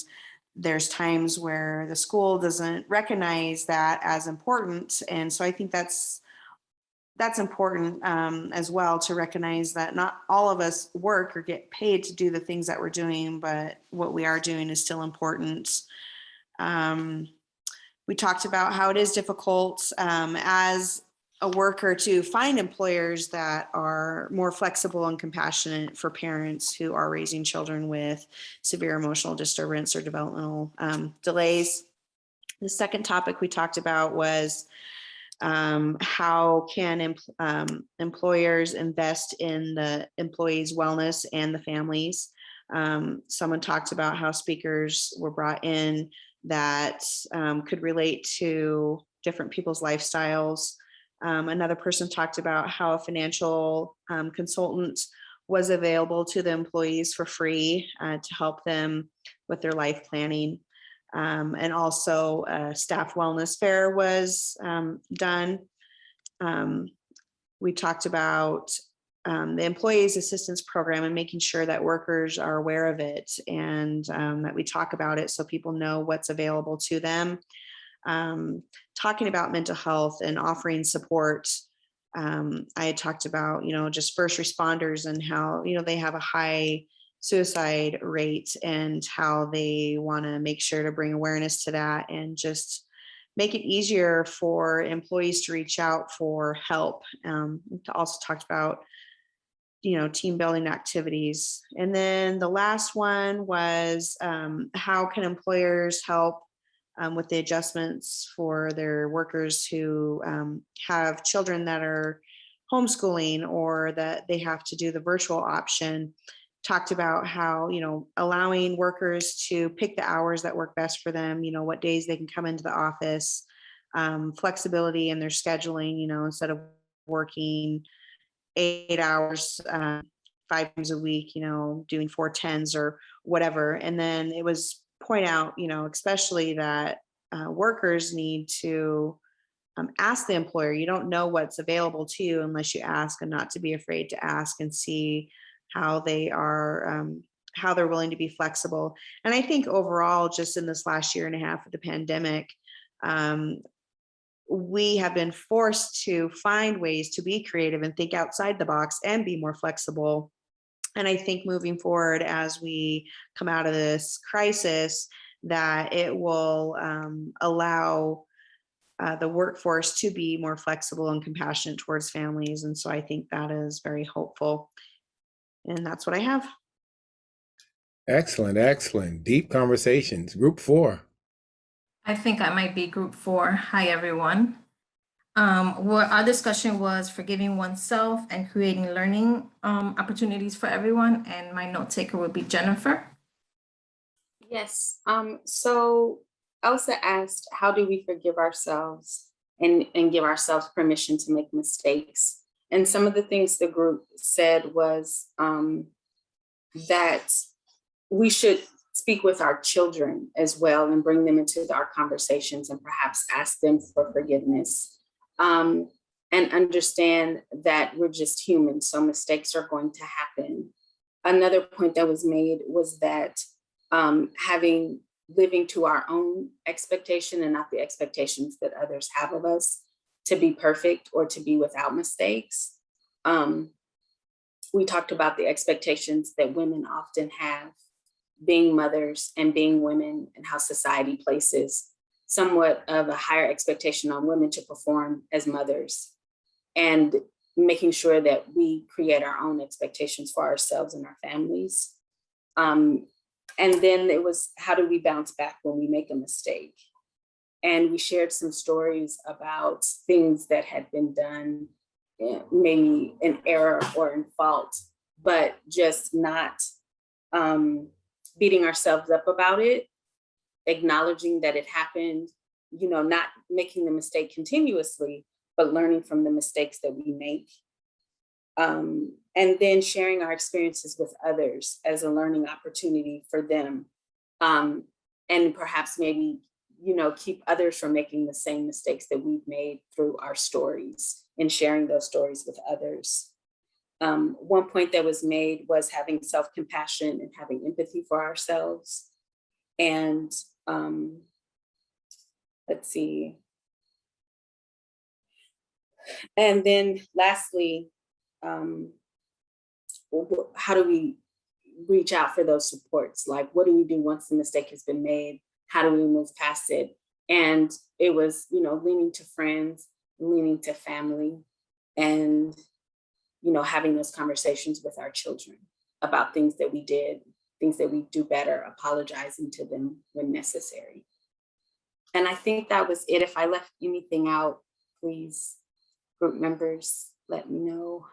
there's times where the school doesn't recognize that as important. And so I think that's important as well, to recognize that not all of us work or get paid to do the things that we're doing, but what we are doing is still important. We talked about how it is difficult as a worker to find employers that are more flexible and compassionate for parents who are raising children with severe emotional disturbance or developmental delays. The second topic we talked about was how can employers invest in the employees' wellness and the families. Someone talked about how speakers were brought in that could relate to different people's lifestyles. Another person talked about how a financial consultant was available to the employees for free to help them with their life planning. And also a staff wellness fair was done. We talked about the Employees Assistance Program and making sure that workers are aware of it, and that we talk about it so people know what's available to them. Talking about mental health and offering support. I had talked about, you know, just first responders and how, you know, they have a high suicide rate and how they want to make sure to bring awareness to that and just make it easier for employees to reach out for help. Also talked about, you know, team building activities. And then the last one was how can employers help with the adjustments for their workers who have children that are homeschooling or that they have to do the virtual option. Talked about how, you know, allowing workers to pick the hours that work best for them, you know, what days they can come into the office, flexibility in their scheduling, you know, instead of working 8 hours, 5 times a week, you know, doing 4 10s or whatever. And then it was point out, you know, especially that workers need to ask the employer. You don't know what's available to you unless you ask, and not to be afraid to ask and see how they are, how they're willing to be flexible. And I think overall, just in this last year and a half of the pandemic, we have been forced to find ways to be creative and think outside the box and be more flexible. And I think moving forward, as we come out of this crisis, that it will allow the workforce to be more flexible and compassionate towards families. And so I think that is very hopeful. And that's what I have. Excellent, excellent. Deep conversations. Group 4. I think I might be group 4. Hi, everyone. What our discussion was forgiving oneself and creating learning opportunities for everyone. And my note taker would be Jennifer. Yes. So Elsa asked, how do we forgive ourselves and give ourselves permission to make mistakes? And some of the things the group said was that we should speak with our children as well and bring them into our conversations and perhaps ask them for forgiveness, and understand that we're just human, so mistakes are going to happen. Another point that was made was that living to our own expectation and not the expectations that others have of us, to be perfect or to be without mistakes. We talked about the expectations that women often have being mothers and being women, and how society places somewhat of a higher expectation on women to perform as mothers, and making sure that we create our own expectations for ourselves and our families. And then it was, how do we bounce back when we make a mistake? And we shared some stories about things that had been done, maybe in error or in fault, but just not beating ourselves up about it, acknowledging that it happened, not making the mistake continuously, but learning from the mistakes that we make. And then sharing our experiences with others as a learning opportunity for them. And perhaps maybe, keep others from making the same mistakes that we've made through our stories, and sharing those stories with others. One point that was made was having self-compassion and having empathy for ourselves. And let's see. And then lastly, how do we reach out for those supports? Like, what do we do once the mistake has been made? How do we move past it? And it was, leaning to friends, leaning to family, and, having those conversations with our children about things that we did, things that we do better, apologizing to them when necessary. And I think that was it. If I left anything out, please, group members, let me know.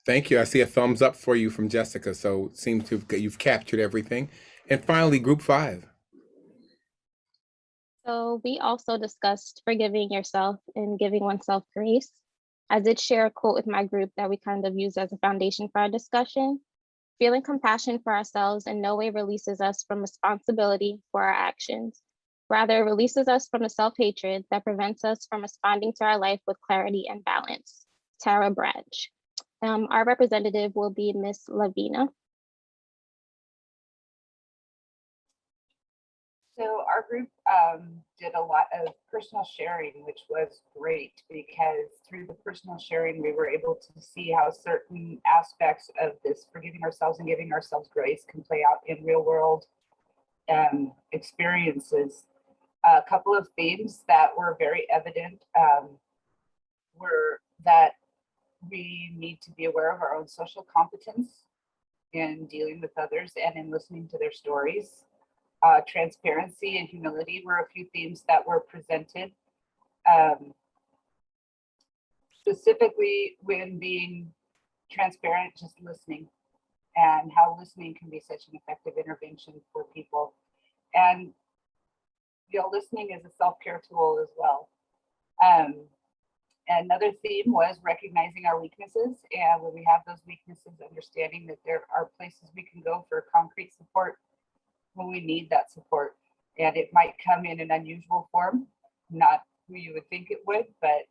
Thank you. I see a thumbs up for you from Jessica. So it seems you've captured everything. And finally, group 5. So we also discussed forgiving yourself and giving oneself grace. I did share a quote with my group that we kind of used as a foundation for our discussion. Feeling compassion for ourselves in no way releases us from responsibility for our actions. Rather, it releases us from the self-hatred that prevents us from responding to our life with clarity and balance. Tara Bradge. Our representative will be Miss Lavina. So our group did a lot of personal sharing, which was great, because through the personal sharing, we were able to see how certain aspects of this forgiving ourselves and giving ourselves grace can play out in real world experiences. A couple of themes that were very evident were that we need to be aware of our own social competence in dealing with others and in listening to their stories. Transparency and humility were a few themes that were presented. Specifically, when being transparent, just listening, and how listening can be such an effective intervention for people. And listening is a self-care tool as well. Another theme was recognizing our weaknesses, and when we have those weaknesses, understanding that there are places we can go for concrete support when we need that support. And it might come in an unusual form, not who you would think it would, but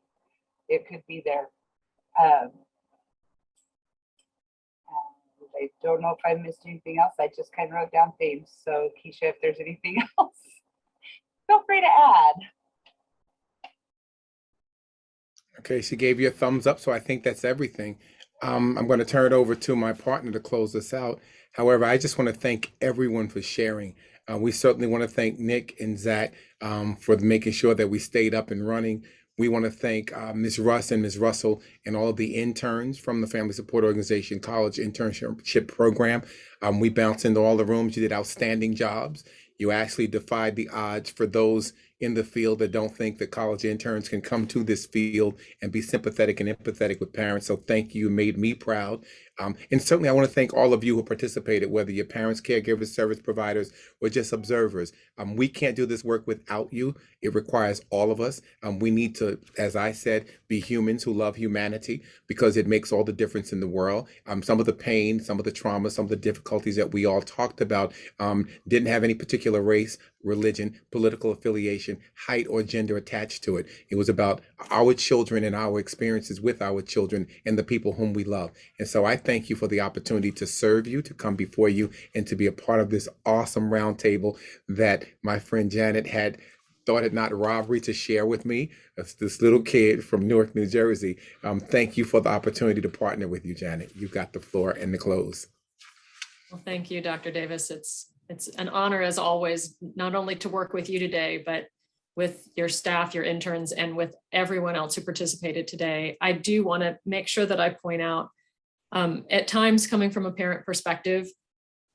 it could be there. I don't know if I missed anything else. I just kind of wrote down themes. So Keisha, if there's anything else, feel free to add. Okay, she gave you a thumbs up, so I think that's everything. I'm going to turn it over to my partner to close this out. However, I just want to thank everyone for sharing. We certainly want to thank Nick and Zach for making sure that we stayed up and running. We want to thank Ms. Russ and Ms. Russell and all of the interns from the Family Support Organization College Internship Program. We bounced into all the rooms. You did outstanding jobs. You actually defied the odds for those in the field that don't think that college interns can come to this field and be sympathetic and empathetic with parents. So thank you, made me proud. And certainly I want to thank all of you who participated, whether you're parents, caregivers, service providers, or just observers. We can't do this work without you. It requires all of us. We need to, as I said, be humans who love humanity, because it makes all the difference in the world. Some of the pain, some of the trauma, some of the difficulties that we all talked about didn't have any particular race, religion, political affiliation, height, or gender attached to it. It was about our children and our experiences with our children and the people whom we love. And so I thank you for the opportunity to serve you, to come before you, and to be a part of this awesome roundtable that my friend Janet had thought it not robbery to share with me. This little kid from Newark, New Jersey. Thank you for the opportunity to partner with you, Janet. You got the floor and the close. Well, thank you, Dr. Davis. It's an honor as always, not only to work with you today, but with your staff, your interns, and with everyone else who participated today. I do want to make sure that I point out, at times coming from a parent perspective,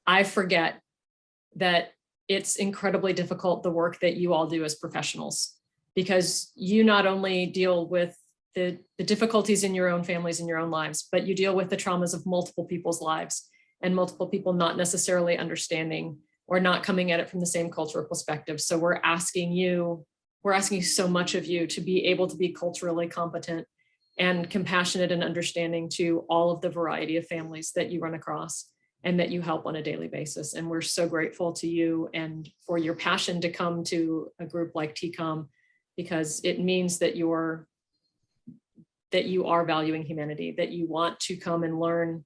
I forget that it's incredibly difficult, the work that you all do as professionals, because you not only deal with the difficulties in your own families and your own lives, but you deal with the traumas of multiple people's lives and multiple people not necessarily understanding or not coming at it from the same cultural perspective. So we're asking so much of you to be able to be culturally competent and compassionate and understanding to all of the variety of families that you run across and that you help on a daily basis. And we're so grateful to you and for your passion to come to a group like TCOM, because it means that you are valuing humanity, that you want to come and learn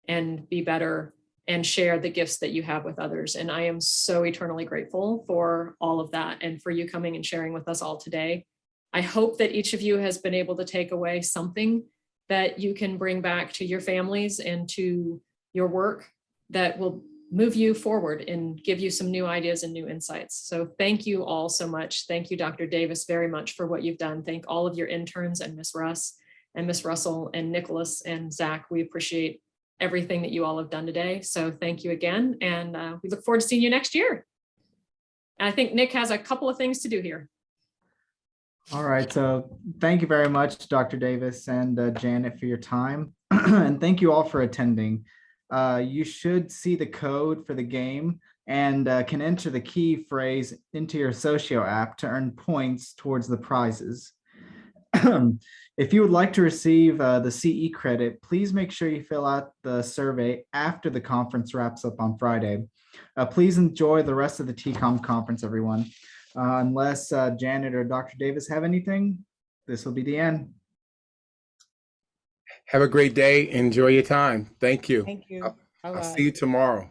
and be better and share the gifts that you have with others. And I am so eternally grateful for all of that and for you coming and sharing with us all today. I hope that each of you has been able to take away something that you can bring back to your families and to your work that will move you forward and give you some new ideas and new insights. So thank you all so much. Thank you, Dr. Davis, very much for what you've done. Thank all of your interns and Ms. Russ and Ms. Russell and Nicholas and Zach. We appreciate everything that you all have done today. So thank you again. And we look forward to seeing you next year. And I think Nick has a couple of things to do here. All right, so thank you very much, Dr. Davis and Janet, for your time. And thank you all for attending. You should see the code for the game and can enter the key phrase into your Socio app to earn points towards the prizes. If you would like to receive the CE credit, please make sure you fill out the survey after the conference wraps up on Friday. Please enjoy the rest of the TCOM conference, everyone. Unless Janet or Dr. Davis have anything, this will be the end. Have a great day. Enjoy your time. Thank you. Thank you. I'll see you tomorrow.